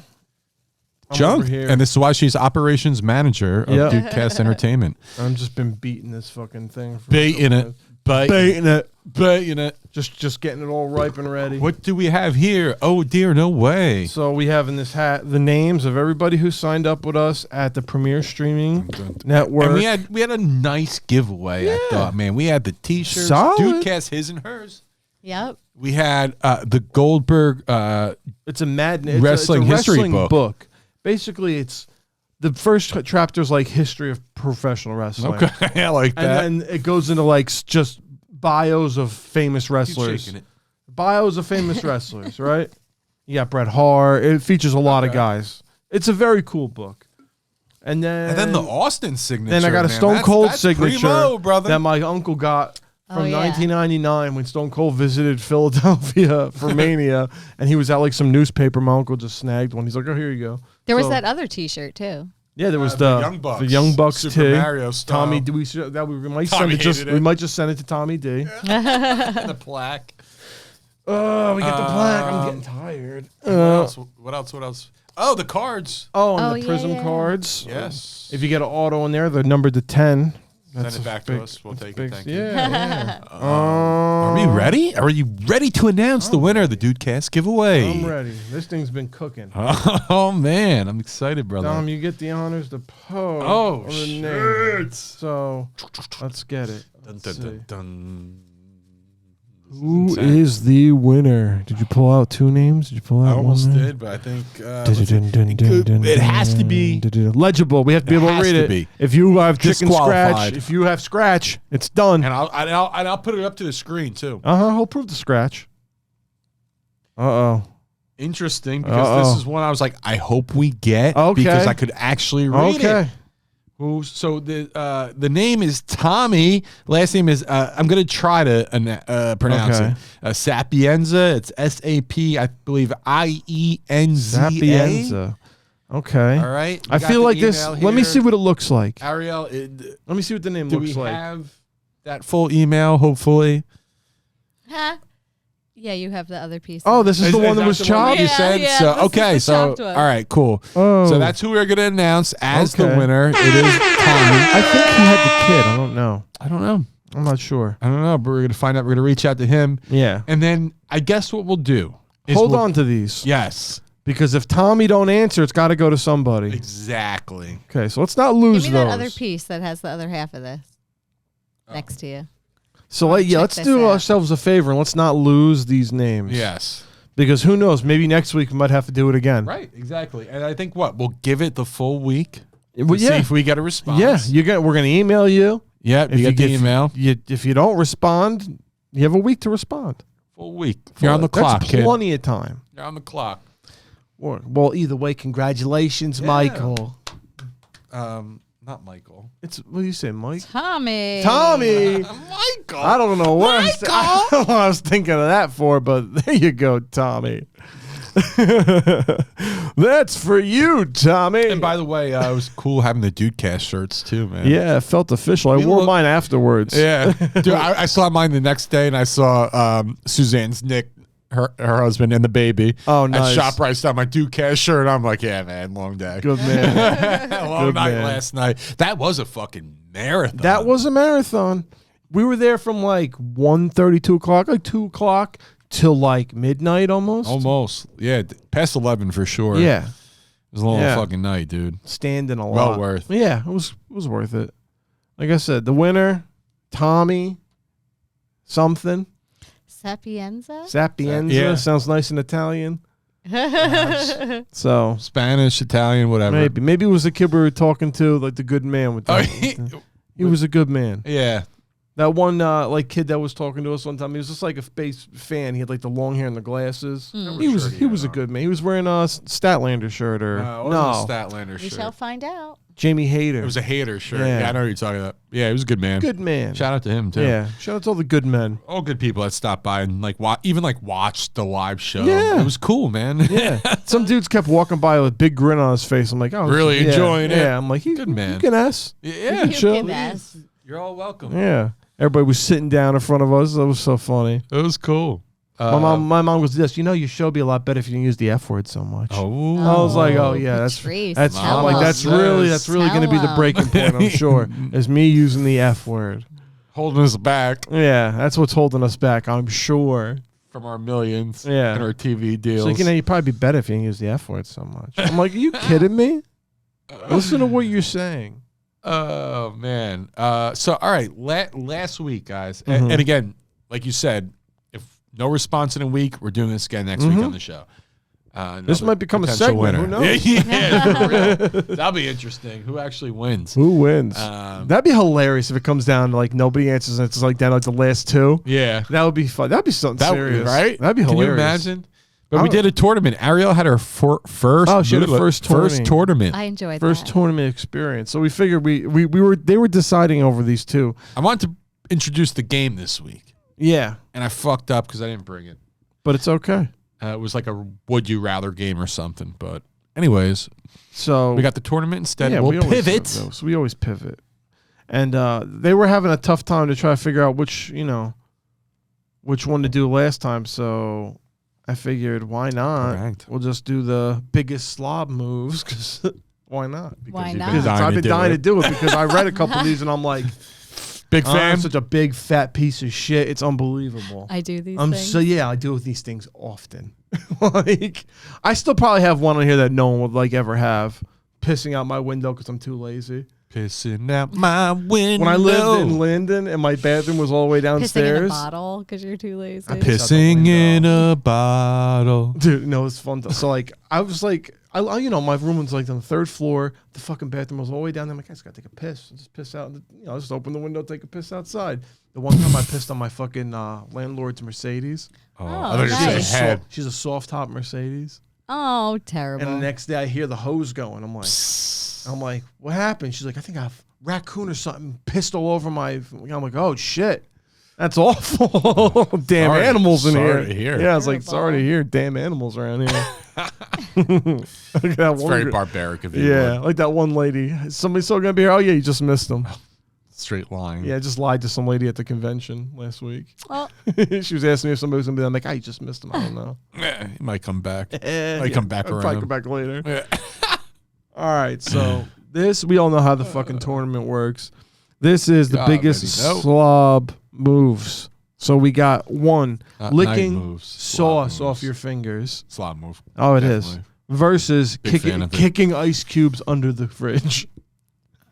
I'm junk. over here. And this is why she's operations manager of Yep. Dudecast Entertainment. I've just been beating this fucking thing. For Beating it. baiting it. Baiting it. Just getting it all ripe and ready. What do we have here? Oh dear, no way. So we have in this hat the names of everybody who signed up with us at the Premier Streaming Network. And we had a nice giveaway. I thought, man, we had the T-shirts, Solid. Dudecast, his and hers. Yep. We had the Goldberg. It's a madness. Wrestling it's a history wrestling book. Basically, it's the first chapter's like history of professional wrestling. Okay, I like that. And then it goes into like just bios of famous wrestlers. shaking it. Bios of famous wrestlers, right? You got Bret Hart. It features a lot of guys. It's a very cool book. And then the Austin signature. Then I got a man. Stone Cold That's signature primo, brother. that my uncle got from Oh, yeah. 1999 when Stone Cold visited Philadelphia for Mania, and he was at like some newspaper. My uncle just snagged one. He's like, "Oh, here you go." There was So- that other T-shirt too. Yeah, there was the Young Bucks. the Young Bucks Super too. Mario style. Tommy, we might Tommy send it just hated it. we might just send it to Tommy D. the plaque. Oh, we get the plaque. I'm getting tired. What else? Oh, the cards. Oh, and Oh, the yeah, Prism yeah. cards. Yes. If you get an auto in there, they're numbered to 10. Send it back to us. We'll take it. Thank you. Yeah. Are we ready? Are you ready to announce the winner of the Dudecast giveaway? I'm ready. This thing's been cooking. Oh man, I'm excited, brother. Dom, you get the honors to pose. Oh, or the shit. name. So let's get it. Dun, Let's dun, see. dun, dun. Who is the winner? Did you pull out two names? Did you pull out I almost one? did, but I think it has to be legible. We have to be able to has read to it. be. If you have chicken Disqualified. scratch, if you have scratch, it's done. and I'll put it up to the screen too. He'll prove the scratch. Uh-oh. Interesting, because this is one I was like, I hope we get Okay. because I could actually read it. So the name is Tommy. Last name is I'm gonna try to pronounce Okay. it. Sapienza. It's S-A-P, I believe I-E-N-Z-A. Sapienza. Okay. All right. I feel like this. Let me see what it looks like. Ariel. Let me see what the name Do looks we like. have that full email? Hopefully. Huh? Yeah, you have the other piece. Oh, this is the one that was chopped. You Yeah, said yeah, so. this is Okay, the so chopped one. all right, cool. Oh. So that's who we're gonna announce as the Okay. winner. It is Tommy. I think he had the kid. I don't know. I don't know. I'm not sure. I don't know, but we're gonna find out. We're gonna reach out to him, Yeah. and then I guess what we'll do is Hold we'll- on to these. Yes, Because if Tommy don't answer, it's got to go to somebody. exactly. Okay, so let's not Give lose me those. that other piece that has the other half of this next to you. So Check let's this do out. ourselves a favor and let's not lose these names. Yes, Because who knows? Maybe next week we might have to do it again. right, exactly. And I think we'll give it the full week. Well, See if we get a response. Yeah, we're gonna email you. Yeah, you get the email. If you don't respond, you have a week to respond. Full week. You're on the That's clock, kid. plenty of time. You're on the clock. Well, either way, congratulations, Michael. Not Michael. It's what do you say, Mike? Tommy. Tommy. Michael. I don't know what I don't know what I was thinking of that for, but there you go, Tommy. That's for you, Tommy. And by the way, it was cool having the Dudecast shirts too, man. Yeah, it felt official. I wore mine afterwards. Yeah. Dude, I saw mine the next day, and I saw Suzanne's Nick, her husband, and the baby. Oh, nice. At ShopRite, saw my Dudecast shirt. I'm like, yeah, man, long day. Good man. Long Good night man. last night. That was a fucking marathon. That was a marathon. We were there from like 1:30, 2 o'clock, like 2 o'clock till like midnight almost. almost. Yeah, past 11 for sure. Yeah. It was a long Yeah. fucking night, dude. Standing a Well lot. worth. Yeah, it was worth it. Like I said, the winner, Tommy something. Sapienza? Sapienza. Yeah. Sounds nice in Italian. So Spanish, Italian, whatever. maybe it was the kid we were talking to, like the good man with Oh, the, he was a good man. yeah. That one like kid that was talking to us one time, he was just like a space fan. He had like the long hair and the glasses. He was a good man. He was wearing a Statlander shirt or It wasn't a Statlander We shirt. shall find out. Jamie Hayter. It was a hater shirt. Yeah. Yeah, I know what you're talking about. Yeah, he was a good man. good man. Shout out to him too. Yeah, shout out to all the good men. All good people that stopped by and like watched the live show. Yeah. It was cool, man. Yeah, some dudes kept walking by with a big grin on his face. I'm like, oh, Really yeah, enjoying it. Yeah, I'm like, Good man. You can ask. yeah. You Sure. can ask. You're all welcome. Yeah, everybody was sitting down in front of us. That was so funny. It was cool. My mom was this. You know, your show would be a lot better if you didn't use the F word so much. Oh. I was like, oh yeah, that's Patrice, I'm tell like us. that's really going to be the Tell breaking point. I'm sure is me using the F word. Holding us back Yeah, that's what's holding us back, I'm sure. from our millions Yeah. and our TV deals. So, you'd probably be better if you didn't use the F word so much. I'm like, are you kidding me? Listen to what you're saying. Oh, man. So, all right. Last week, guys. Mm-hmm. And again, like you said, if no response in a week, we're doing this again next week on the show. This might become a potential segment. Who knows? Yeah, for real. That'll be interesting. Who actually wins? Who wins? That'd be hilarious if it comes down to like nobody answers and it's like down to like the last two. Yeah. That would be fun. That'd be something serious. Right? That'd be Can hilarious. you imagine? But we did a tournament. Ariel had her first. Oh, she had her first tournament. I enjoyed First that. tournament experience. So we figured they were deciding over these two. I wanted to introduce the game this week, Yeah, and I fucked up because I didn't bring it. but it's okay. It was like a would you rather game or something. But anyways, So we got the tournament instead. yeah, We'll we always pivot. have those. We always pivot. And they were having a tough time to try to figure out which one to do last time. So I figured, why not? Correct. We'll just do the biggest slob moves because why not? Why you've not? been I've been dying to do it because I read a couple of these and I'm like, Big I'm fan. such a big fat piece of shit. It's unbelievable. I do these I'm things. so I deal with these things often. Like I still probably have one on here that no one would like ever have. Pissing out my window because I'm too lazy. Pissing out my window. When I lived in Linden and my bathroom was all the way Pissing in a downstairs. bottle because you're too lazy. I piss- Pissing in a bottle. Dude, no, it's fun. So like I was like my room was like on the third floor. The fucking bathroom was all the way down there. I'm like, I just gotta take a piss. Just piss out. Just open the window, take a piss outside. The one time I pissed on my fucking landlord's Mercedes. Oh, Oh, I thought you were nice. saying head. She's a soft top Mercedes. Oh, terrible. And the next day I hear the hose going. I'm like, what happened? She's like, I think a raccoon or something pissed all over my. I'm like, oh shit, that's awful. Damn Sorry- animals in sorry here. to hear. Yeah, I was like, Terrible. sorry to hear. Damn animals around here. Look at that It's one very gr- barbaric of you. Yeah, Lord. like that one lady. Somebody's still gonna be here. Oh yeah, you just missed them. Straight line. Yeah, I just lied to some lady at the convention last week. Well, She was asking me if somebody was gonna be there. I'm like, you just missed them. I don't know. He might come back. Might come back I'll around. probably come back later. Yeah. All right, so we all know how the fucking tournament works. This is the God, biggest baby, no. slob moves. So we got one, Not licking night moves, slob sauce moves. off your fingers. Slob move. Oh, it is. Definitely. Versus Big fan of it. kicking ice cubes under the fridge.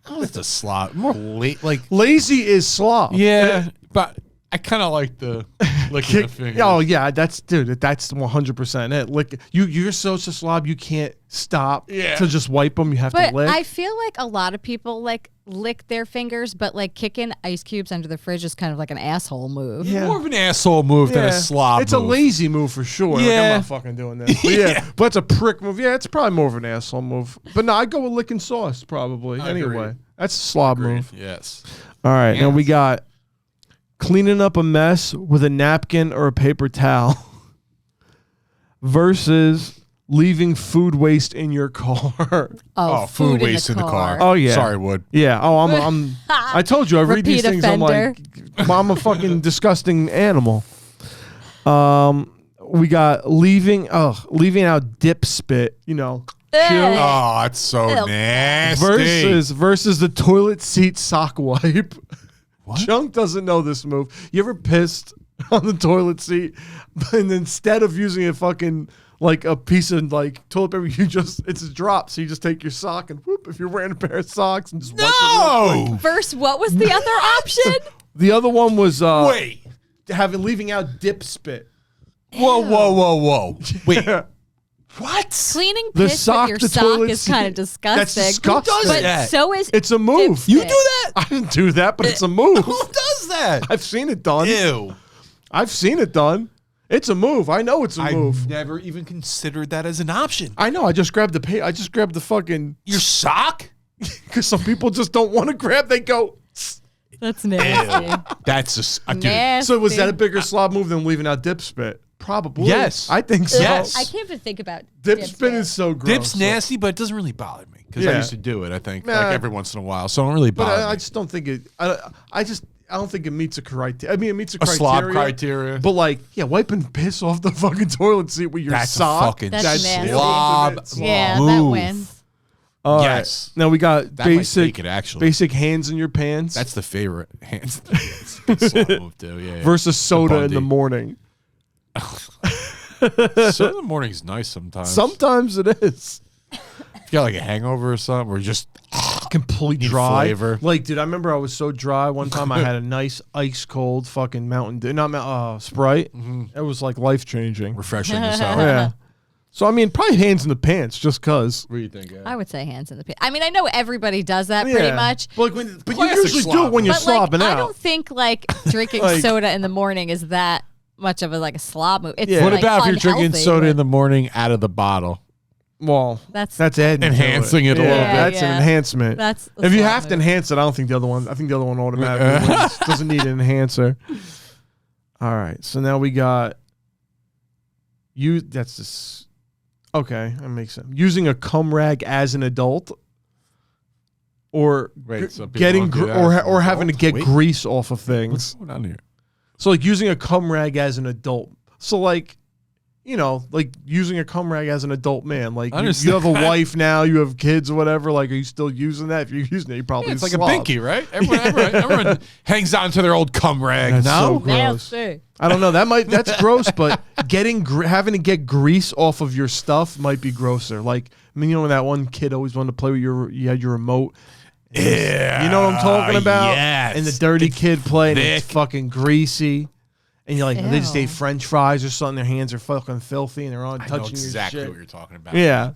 It's a slob. More late, like Lazy is slob. yeah, but I kind of like the licking the fingers. Oh yeah, that's 100% it. Lick. You're such a slob. You can't stop to just wipe them. You have but to lick. I feel like a lot of people like lick their fingers, but like kicking ice cubes under the fridge is kind of like an asshole move. Yeah. More of an asshole move than a slob. It's move. a lazy move for sure. Like, I'm Yeah. not fucking doing this. But but it's a prick move. Yeah, it's probably more of an asshole move. But no, I go with licking sauce probably. I Anyway, agree. that's a slob move. Yes. All right, now Yes. we got cleaning up a mess with a napkin or a paper towel versus leaving food waste in your car. Oh, food waste in the car. Oh, yeah. Sorry, Wood. Yeah. Oh, I told you I read these Repeat things. I'm like, I'm a fucking disgusting animal. We got leaving out dip spit. Chew. Oh, that's so Ew. nasty. Versus the toilet seat sock wipe. What? Chunk doesn't know this move. You ever pissed on the toilet seat, and instead of using a fucking like a piece of like toilet paper, it's a drop. So you just take your sock and whoop. If you're wearing a pair of socks and just wipe it real quick. No. First, what was the other option? The other one was Wait. leaving out dip spit. Whoa. Wait. What? Cleaning The piss sock, with the your sock toilet is seat. kind of disgusting. That's disgusting. Who does But that? so is It's a move. dip You spit. do that? I didn't do that, but it's a move. Who does that? I've seen it done. Ew. I've seen it done. It's a move. I know it's a move. I've never even considered that as an option. I know. I just grabbed the fucking Your sock? because some people just don't want to grab. They go. That's nasty. That's a dude. Nasty. So was that a bigger slob move than leaving out dip spit? Probably. Yes. I think so. Yes. I can't even think about Dip spit is so gross. Dip's nasty, but it doesn't really bother me because I Yeah. used to do it. I think Nah. like every once in a while, so it don't really But bother I me. just don't think it. I don't think it meets a criteria. I mean, it meets a A criteria. slob criteria. But like, wiping piss off the fucking toilet seat with your That's a sock. fucking That's nasty. slob. Yeah, that move. wins. All right. Yes. Now we got That might basic, take it, actually. basic hands in your pants. That's the favorite. Hands. It's a good slot move too. Yeah. versus soda in the Bundy. morning. So in the morning's nice sometimes. Sometimes it is. If you got like a hangover or something, or just Complete Need dry. flavor. Like, dude, I remember I was so dry one time. I had a nice ice cold fucking Mountain Dew, not Sprite. It was like life changing. refreshing as hell. Yeah. So I mean, probably hands in the pants, just cause. What do you think? I would say hands in the pants. I mean, I know everybody does that pretty Yeah. much. But, like, but you Classic usually do slob. it when you're But like, slobbing I out. don't think like drinking Like- soda in the morning is that much of a slob move. It's Yeah. What like, about if you're drinking unhealthy, soda but in the morning out of the bottle? Well, That's adding to Enhancing it a little Yeah, bit. that's an Yeah. enhancement. That's a if you slob have to move. enhance it, I don't think the other one. I think the other one automatically wins. Doesn't need an enhancer. All right, so now we got you. That's this. Okay, that makes sense. Using a cum rag as an adult, or Wait, some people getting don't do gr- that or as an or having to adult? get Wait. grease off of things. What's going on here? So like using a cum rag as an adult. So like, you know, like using a cum rag as an adult man. Like I you understand. have a wife now, you have kids or whatever. Like, are you still using that? If you're using it, you probably Yeah, it's like slob. a binky, right? Everyone hangs on to their old cum rag. That's so No, gross. Nasty. I don't know. That's gross, but having to get grease off of your stuff might be grosser. Like, I mean, you know, when that one kid always wanted to play with you had your remote. Yeah, You know what I'm talking about? yes. And the dirty kid playing, it's thick. fucking greasy. And you're like, they just Ew. ate French fries or something. Their hands are fucking filthy, and they're on I touching know exactly your what shit. you're talking about. Yeah.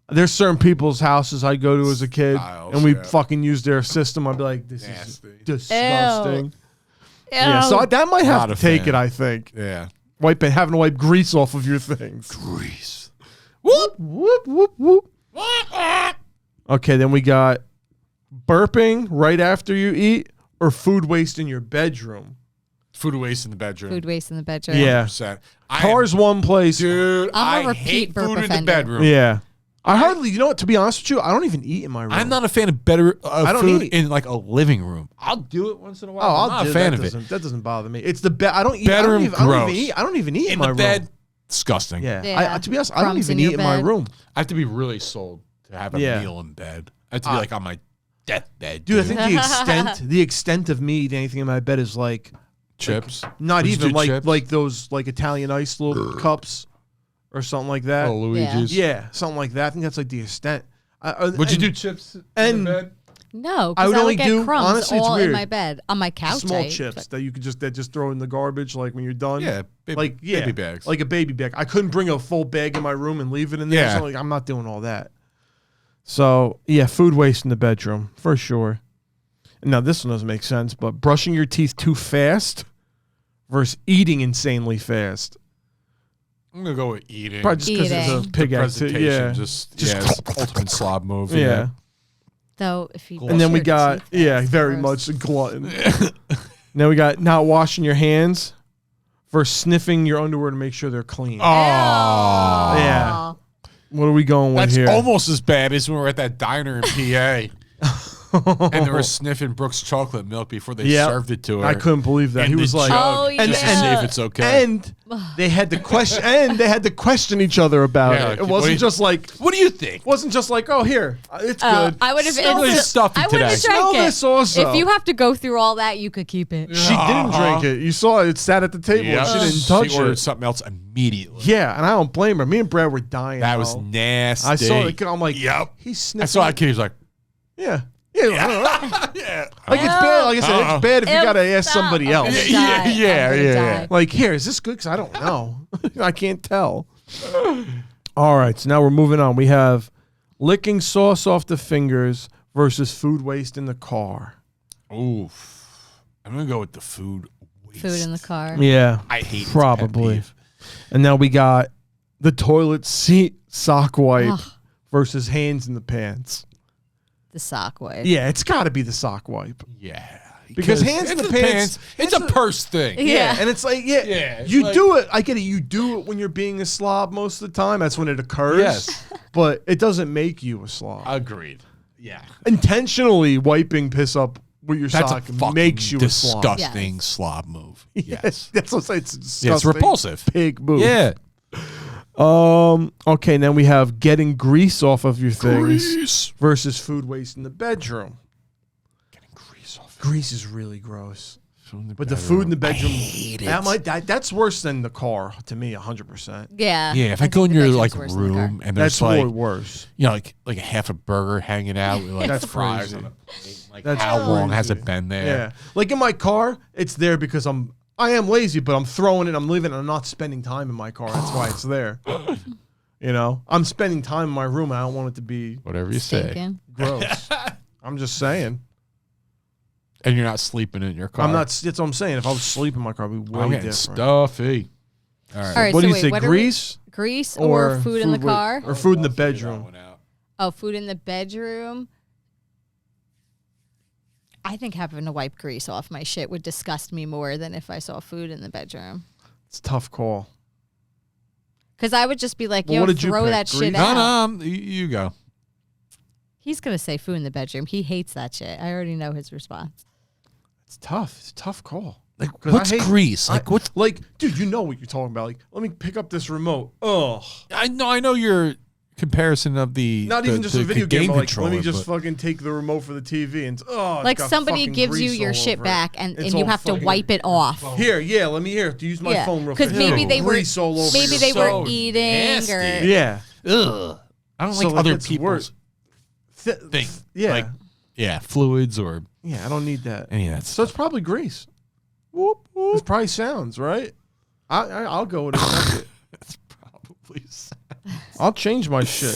There's certain people's houses I go to as a kid, Styles, and we yeah. fucking use their system. I'd be like, this Nasty. is disgusting. Ew. Yeah, so that might have Not to a take fan. it, I think. Yeah. Having to wipe grease off of your things. Grease. Whoop, whoop, whoop, whoop. Okay, then we got burping right after you eat or food waste in your bedroom. Food waste in the bedroom. Food waste in the bedroom. Yeah. 100%. Car's one place. Dude, I'm a I repeat hate burp food in the offender. bedroom. Yeah. I hardly, you know what, to be honest with you, I don't even eat in my room. I'm not a fan of better I don't food eat. in like a living room. I'll do it once in a while. Oh, I'm I'll not do a fan that. of it. That doesn't bother me. It's the bed. I don't eat. Bedroom, I don't gross. even eat. I don't even eat in In my the bed, room. disgusting. Yeah. Yeah. To be honest, I don't Crumbs even in your eat in my bed. room. I have to be really sold to have a Yeah. meal in bed. I have to be like on my deathbed. Dude, I think the extent of me eating anything in my bed is like chips. not Would you even do like chips? like those like Italian ice little cups or something like that. Oh, Luigi's. Yeah, something like that. I think that's like the extent. Would you do chips in and- the bed? No, I because would I only would get do- crumbs honestly, it's all in weird. my bed on my couch. small I ate, chips but- that you could just throw in the garbage like when you're done? Yeah, baby, baby bags. like a baby bag. I couldn't bring a full bag in my room and leave it in there. Yeah. So like, I'm not doing all that. So yeah, food waste in the bedroom for sure. Now this one doesn't make sense, but brushing your teeth too fast versus eating insanely fast. I'm gonna go with eating. Probably just because it's a Eating. pig The activity. presentation, Yeah, just it's ultimate slob move. yeah. Though if you And then we brush your got teeth, that's very gross. much a glutton. Now we got not washing your hands versus sniffing your underwear to make sure they're clean. Oh, Yeah. What are we going with that's here? almost as bad as when we were at that diner in PA. And they were sniffing Brooks chocolate milk before they Yep. served it to her. I couldn't believe that. in He the was like, jug, Oh, just to see yeah. if it's okay. and they had to question, each other about Yeah, it. like, It what do wasn't you- just like, what do you think? wasn't just like, oh, here, it's good. I would have Smell this stuffy I would have today. drank Smell it. this also. If you have to go through all that, you could keep it. She didn't drink it. You saw it. It sat at the table. Yeah. She didn't touch She ordered it. something else immediately. Yeah, and I don't blame her. Me and Brad were dying. That was though. nasty. I saw it. I'm like, Yep. he's I sniffing. saw that kid. He was like, Yeah. Yeah. yeah. Like it's bad. Like I said, it's bad if you Ew, gotta ask stop. somebody I'm else. gonna Yeah, die. yeah, I'm gonna yeah. die. Like, here, is this good? Because I don't know. I can't tell. All right, so now we're moving on. We have licking sauce off the fingers versus food waste in the car. Oof. I'm going to go with the food waste. Food in the car. Yeah, I hate it. probably. Pet peeve. And now we got the toilet seat sock wipe Ugh. versus hands in the pants. The sock wipe. Yeah, it's got to be the sock wipe. Yeah. Because hands in the pants, it's a purse thing. Yeah. and it's like, yeah, it's you like- do it. I get it. You do it when you're being a slob most of the time. That's when it occurs. Yes. But it doesn't make you a slob. Agreed. Yeah. Intentionally wiping piss up with your That's sock a fucking makes you a slob. disgusting Yes. slob move. Yes. Yes. That's what I'm saying. It's a Yeah, it's disgusting repulsive. pig move. Yeah. Okay, then we have getting grease off of your things Grease. versus food waste in the bedroom. Getting grease off. Grease is really gross. But the food in the bedroom, that's worse than the car to me, 100%. Yeah. Yeah, if I think go in the your bedroom's like worse than the car. room and there's That's like way worse. you know like a half a burger hanging out with like That's fries crazy. on a plate. Like That's how long has crazy. it been there? Yeah, like in my car, it's there because I am lazy, but I'm throwing it. I'm leaving. I'm not spending time in my car. That's why it's there. You know, I'm spending time in my room. And I don't want it to be Whatever you say. Stinking. gross. I'm just saying. And you're not sleeping in your car. I'm not. That's what I'm saying. If I was sleeping in my car, it'd be way I'm getting different. stuffy. All right. All right. What so do you wait, say? what are we- Grease Grease or food in the car? or food in the I'll figure that bedroom? one out. Oh, food in the bedroom. I think having to wipe grease off my shit would disgust me more than if I saw food in the bedroom. It's a tough call. Because I would just be like, Well, yo, what did you throw pick? that shit Grease? out. No, you go. He's going to say food in the bedroom. He hates that shit. I already know his response. It's tough. It's a tough call. Like, 'Cause I what's hate- grease? Like, what? Like, dude, you know what you're talking about. Like, let me pick up this remote. Ugh. I know your comparison of the Not the- even just the a video game. But like, let controller, me just but- fucking take the remote for the TV and it's Like got somebody fucking gives you grease your all shit over it. back and It's you all have to fucking- wipe it off. Here, yeah, let me hear. Use my phone real quick. Because maybe they were Grease all over maybe your they So were eating nasty. or Yeah. Ugh. I don't So, like like, other it's people's worse. thing. Yeah. Like, yeah, fluids or Yeah, I don't need that. any of that So it's probably grease. Whoop, whoop. It probably sounds, right? I'll go with it. It's probably. I'll change my shit.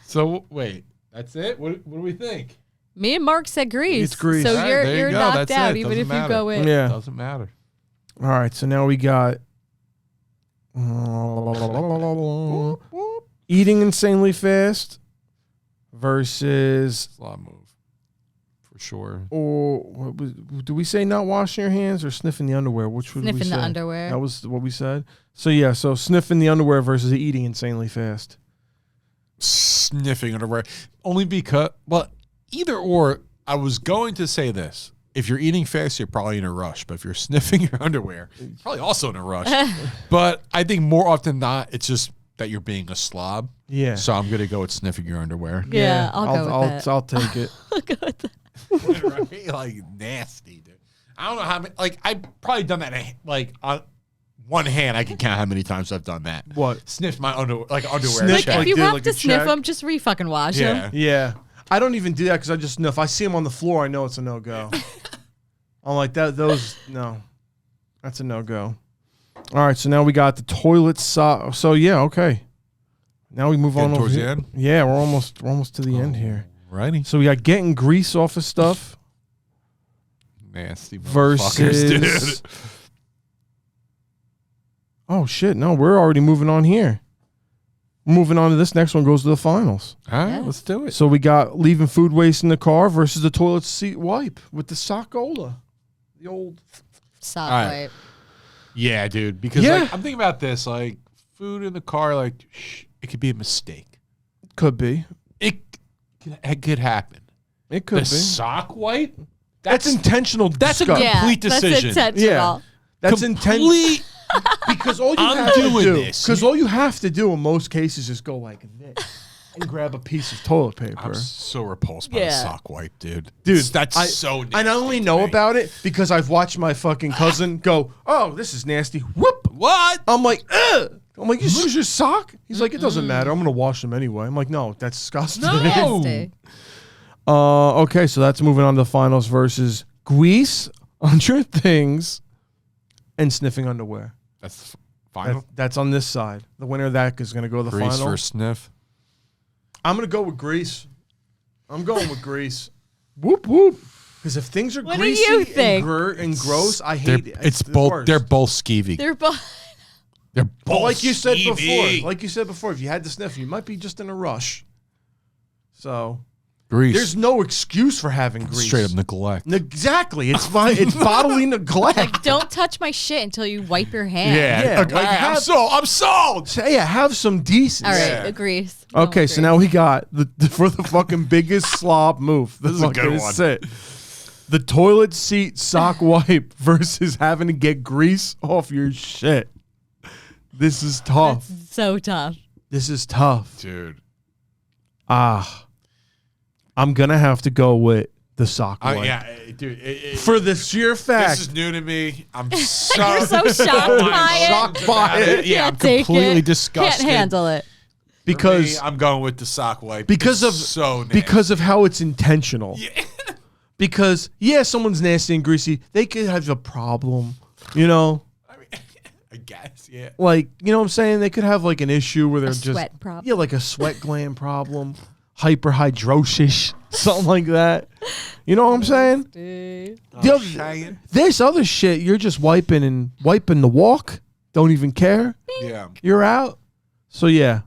So wait, that's it. What do we think? me and Mark said grease. It's grease. So All right, you're there you you're go. knocked That's out it. even Doesn't if matter. you go in. Yeah. Doesn't matter. All right, so now we got eating insanely fast versus Slob move for sure. or what was, do we say not washing your hands or sniffing the underwear? Which would we Sniffing say? the underwear. That was what we said. So yeah, so sniffing the underwear versus eating insanely fast. Sniffing underwear only because either or. I was going to say this. If you're eating fast, you're probably in a rush. But if you're sniffing your underwear, you're probably also in a rush. But I think more often than not, it's just that you're being a slob. Yeah. So I'm going to go with sniffing your underwear. Yeah, I'll go with that. I'll take it. I'll go with that. Right? Like, nasty, dude. I don't know how many, like, I've probably done that, like, on one hand, I can count how many times I've done that. What? Sniffed my underwear, like, underwear. Sniff, check. If like, you did have like to a sniff check? them, just re-fucking wash Yeah. them. Yeah. I don't even do that because I just know if I see them on the floor, I know it's a no-go. I'm like, no. That's a no-go. All right, so now we got the toilet so yeah, okay. Now we move on Getting over towards the here. end? Yeah, we're almost to the end here. Righty. So we got getting grease off of stuff Nasty motherfuckers, versus dude. Oh shit, no, we're already moving on here. Moving on to this next one goes to the finals. All right, Yeah. let's do it. So we got leaving food waste in the car versus the toilet seat wipe with the Sockola. The old Sock All right. wipe. Yeah, dude. Because Yeah. like, I'm thinking about this, like food in the car, like it could be a mistake. could be. It could happen. It could The be. sock wipe? That's intentional. That's a disgust. Yeah, complete decision. that's intentional. Yeah. That's intentional. Complete. Because all you I'm have to doing do, this. because all you have to do in most cases is go like this and grab a piece of toilet paper. I'm so repulsed by the Yeah. sock wipe, dude. Dude, that's so nasty. And I only know about it because I've watched my fucking cousin go, "Oh, this is nasty." Whoop. What? I'm like, ugh. I'm like, you use your sock? He's like, it doesn't matter. I'm gonna wash them anyway. I'm like, no, that's disgusting. No. Nasty. Okay, so that's moving on to the finals versus grease on your things and sniffing underwear. That's the final. That's on this side. The winner of that is gonna go to the Grease final. for sniff. I'm gonna go with grease. I'm going with grease. Whoop whoop. Because if things are What do greasy you think? and gross, I hate it. It's the both. worst. They're both skeevy. They're both. They're But both. like you said skeevy. before, if you had to sniff, you might be just in a rush. So Grease. there's no excuse for having grease. Straight up neglect. Exactly. It's fine. It's bodily neglect. Like, don't touch my shit until you wipe your hand. Yeah, Okay, like I'm sold. Say, yeah, have some decency. All right, Yeah. agrees. Okay, so now we got for the fucking biggest slob move. This is a good one. It. The toilet seat sock wipe versus having to get grease off your shit. This is tough. So tough. This is tough. Dude. I'm gonna have to go with the sock wipe. Yeah, dude. For the sheer fact. This is new to me. I'm so, You're so shocked by it. Shocked by it. Yeah, I'm Can't take completely it. disgusted. Can't handle it. Because I'm going with the sock wipe. because It's of so nasty. because of how it's intentional. Yeah. Because someone's nasty and greasy. They could have a problem, you know. I mean, I guess, yeah. Like, you know what I'm saying? They could have like an issue where they're A just sweat problem. Yeah, like a sweat gland problem, hyperhidrosis, something like that. You know what I'm saying? This other shit, you're just wiping the walk. Don't even care. Yeah. You're out. So yeah,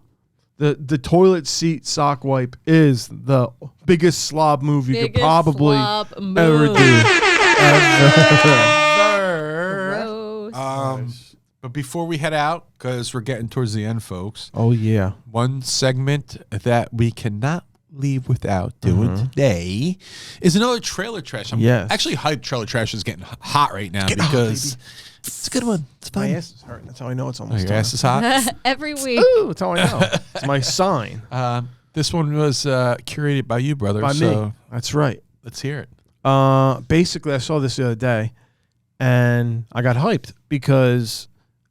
the toilet seat sock wipe is the biggest slob move you could probably ever do. Gross. But before we head out, because we're getting towards the end, folks, Oh yeah. one segment that we cannot leave without doing today is another trailer trash. I'm Yes. actually hyped. Trailer trash is getting hot right now because it's a good one. It's My fun. ass is hurting. That's how I know it's Oh, almost your time. ass is hot. Every week. Ooh, that's how I know. It's my sign. This one was curated by you, brother. By so me. That's right. let's hear it. Basically, I saw this the other day, and I got hyped because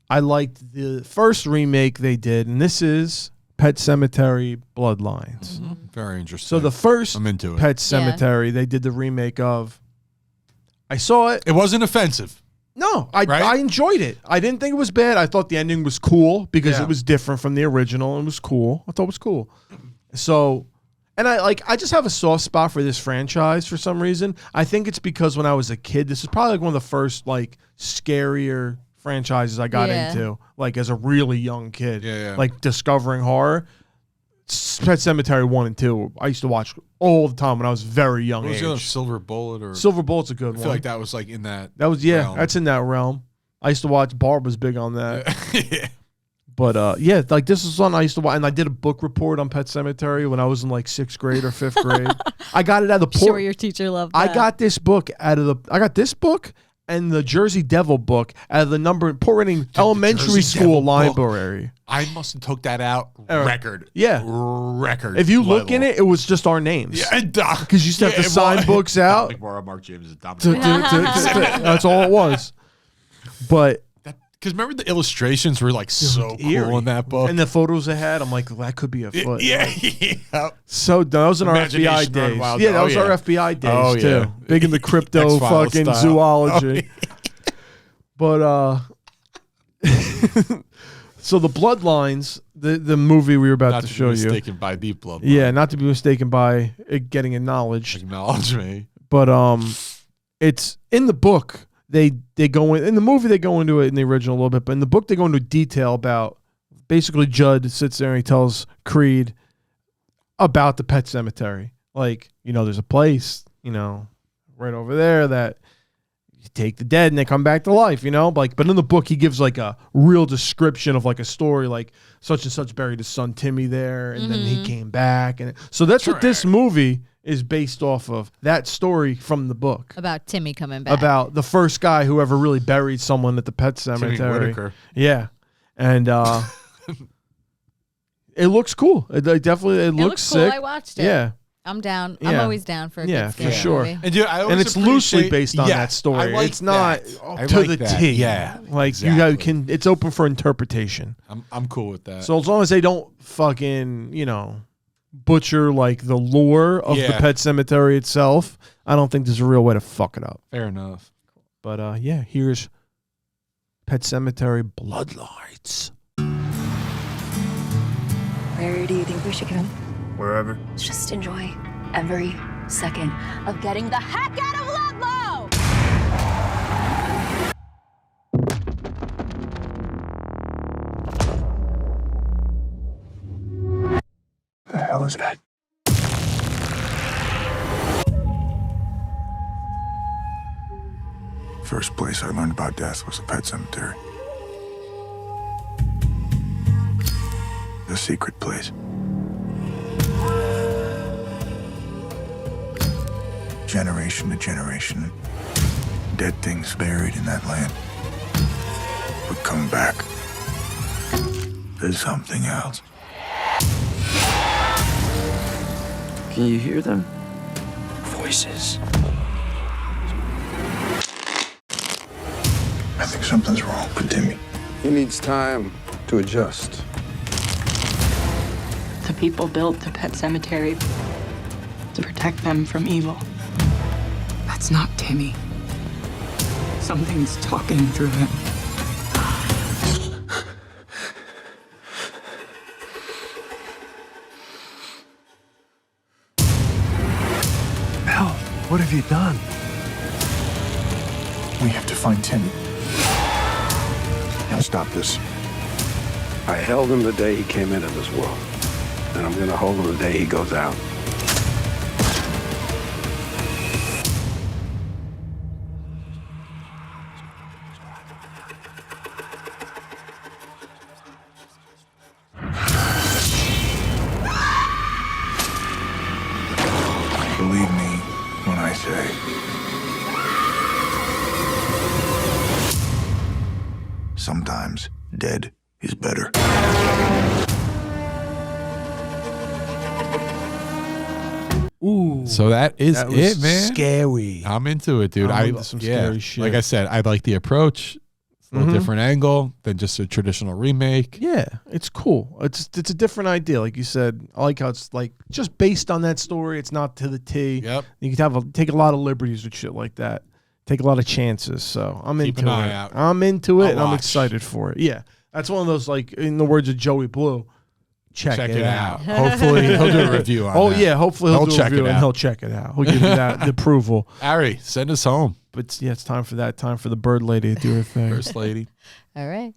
I liked the first remake they did, and this is Pet Semetary Bloodlines. Very interesting. So the first I'm into it. Pet Semetary, they did the remake of. I saw it. It wasn't offensive. No, Right? I enjoyed it. I didn't think it was bad. I thought the ending was cool because Yeah. it was different from the original and it was cool. I thought it was cool. So, and I just have a soft spot for this franchise for some reason. I think it's because when I was a kid, this is probably like one of the first like scarier franchises I got Yeah. into, like as a really young kid. Yeah. Like discovering horror. Pet Semetary 1 and 2, I used to watch all the time when I was very young What was age. the other, Silver Bullet or Silver Bullet's a good I one. feel like that was like in that. That was realm. that's in that realm. I used to watch. Barb was big on that. Yeah. But yeah, like this is one I used to watch, and I did a book report on Pet Semetary when I was in like 6th grade or 5th grade. I got it out of the Sure, your teacher loved that. I got this book I got this book and the Jersey Devil book out of the Port Reading Elementary Jersey School Devil book. library. I must have took that out. Record. Yeah. Record. If you look in level. it was just our names. Yeah, Because you used to have to it sign was. books out. Like Mark James and Dom. That's all it was. But Because remember the illustrations were like so eerie. cool in that book. And the photos they had, I'm like, that could be a foot. yeah. So that was in our Imagination FBI run days. wild. Yeah, that Oh, was yeah. our FBI days Oh, too. yeah. Big in the crypto X-Files fucking style. zoology. But so the Bloodlines, the movie we were about Not to to show be you. mistaken by the blood. Yeah, not to be mistaken by it getting acknowledged. Acknowledge me. But it's in the book. They go in the movie. They go into it in the original a little bit, but in the book they go into detail about. Basically, Judd sits there and he tells Creed about the Pet Semetary. Like, there's a place, right over there that you take the dead and they come back to life. Like, but in the book he gives like a real description of like a story, like such and such buried his son Timmy there, and then he came back, and so that's what this movie is based off of, that story from the book. About Timmy coming back. About the first guy who ever really buried someone at the Pet Cemetery. Timmy Whitaker. Yeah. And it looks cool. It definitely looks cool. sick. I watched it. Yeah. I'm down. I'm Yeah. always down for a Yeah, good for scary sure. movie. And, dude, I always And it's loosely appreciate- based on Yeah, that story. I like It's not that. I to like the that. T. Yeah. Like you exactly. can it's open for interpretation. I'm cool with that. So as long as they don't fucking, butcher like the lore of the Yeah. Pet Cemetery itself, I don't think there's a real way to fuck it up. Fair enough. But yeah, here's Pet Semetary Bloodlines. Where do you think we should go? Wherever. Just enjoy every second of getting the heck out of Ludlow! The hell is that? First place I learned about death was the Pet Cemetery. The secret place. Generation to generation, dead things buried in that land would come back. There's something else. Can you hear them? Voices. I think something's wrong with Timmy. He needs time to adjust. The people built the pet cemetery to protect them from evil. That's not Timmy. Something's talking through him. Hell, what have you done? We have to find Timmy. Now stop this. I held him the day he came into this world, and I'm gonna hold him the day he goes out. Believe me when I say sometimes dead is better. Ooh. So that is That was it, man. scary. I'm into it, dude. I'm into some scary shit. Like I said, I like the approach. It's a little different angle than just a traditional remake. Yeah, it's cool. It's a different idea, like you said. I like how it's like just based on that story. It's not to the T. Yep. You can take a lot of liberties with shit like that. Take a lot of chances. So I'm Keep into an eye it. out. I'm into it, I'll and I'm watch. excited for it. Yeah, that's one of those, like, in the words of Joey Blue, check it out. Hopefully he'll do a review on Oh that. yeah, hopefully he'll do a check review it and out. he'll check it out. He'll give you that the approval. Ari, send us home. But yeah, it's time for that. Time for the bird lady to do her thing. First lady. All right.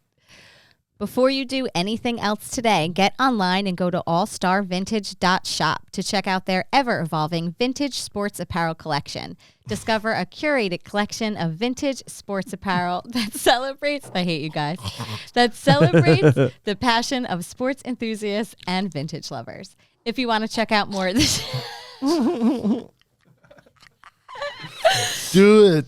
Before you do anything else today, get online and go to allstarvintage.shop to check out their ever-evolving vintage sports apparel collection. Discover a curated collection of vintage sports apparel that celebrates, I hate you guys, that celebrates the passion of sports enthusiasts and vintage lovers. If you want to check out more of this... Do it.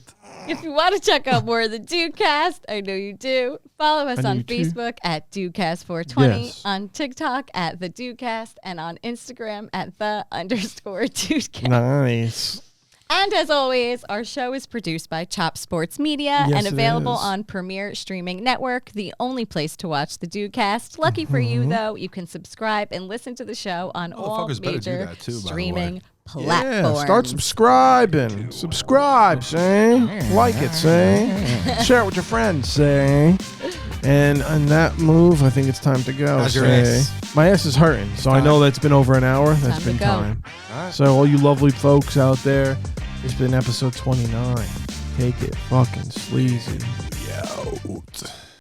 If you want to check out more of the Dudecast, I know you do, follow us on Facebook at Dudecast420, Yes. on TikTok at the Dudecast, and on Instagram at _Dudecast. Nice. And as always, our show is produced by Chop Sports Media Yes, and it available is. on Premier Streaming Network, the only place to watch the Dudecast. Lucky for you, though, you can subscribe and listen to the show on all Motherfuckers better do major that too, by the way. streaming platforms. Yeah, start subscribing. Subscribe, say. Like it, say. Share it with your friends, say. And on that move, I think it's time to go. How's your say. ass? My ass is hurting, so I know that's been over an hour. That's Time been to go. time. So all you lovely folks out there, it's been episode 29. Take it fucking sleazy. Yo.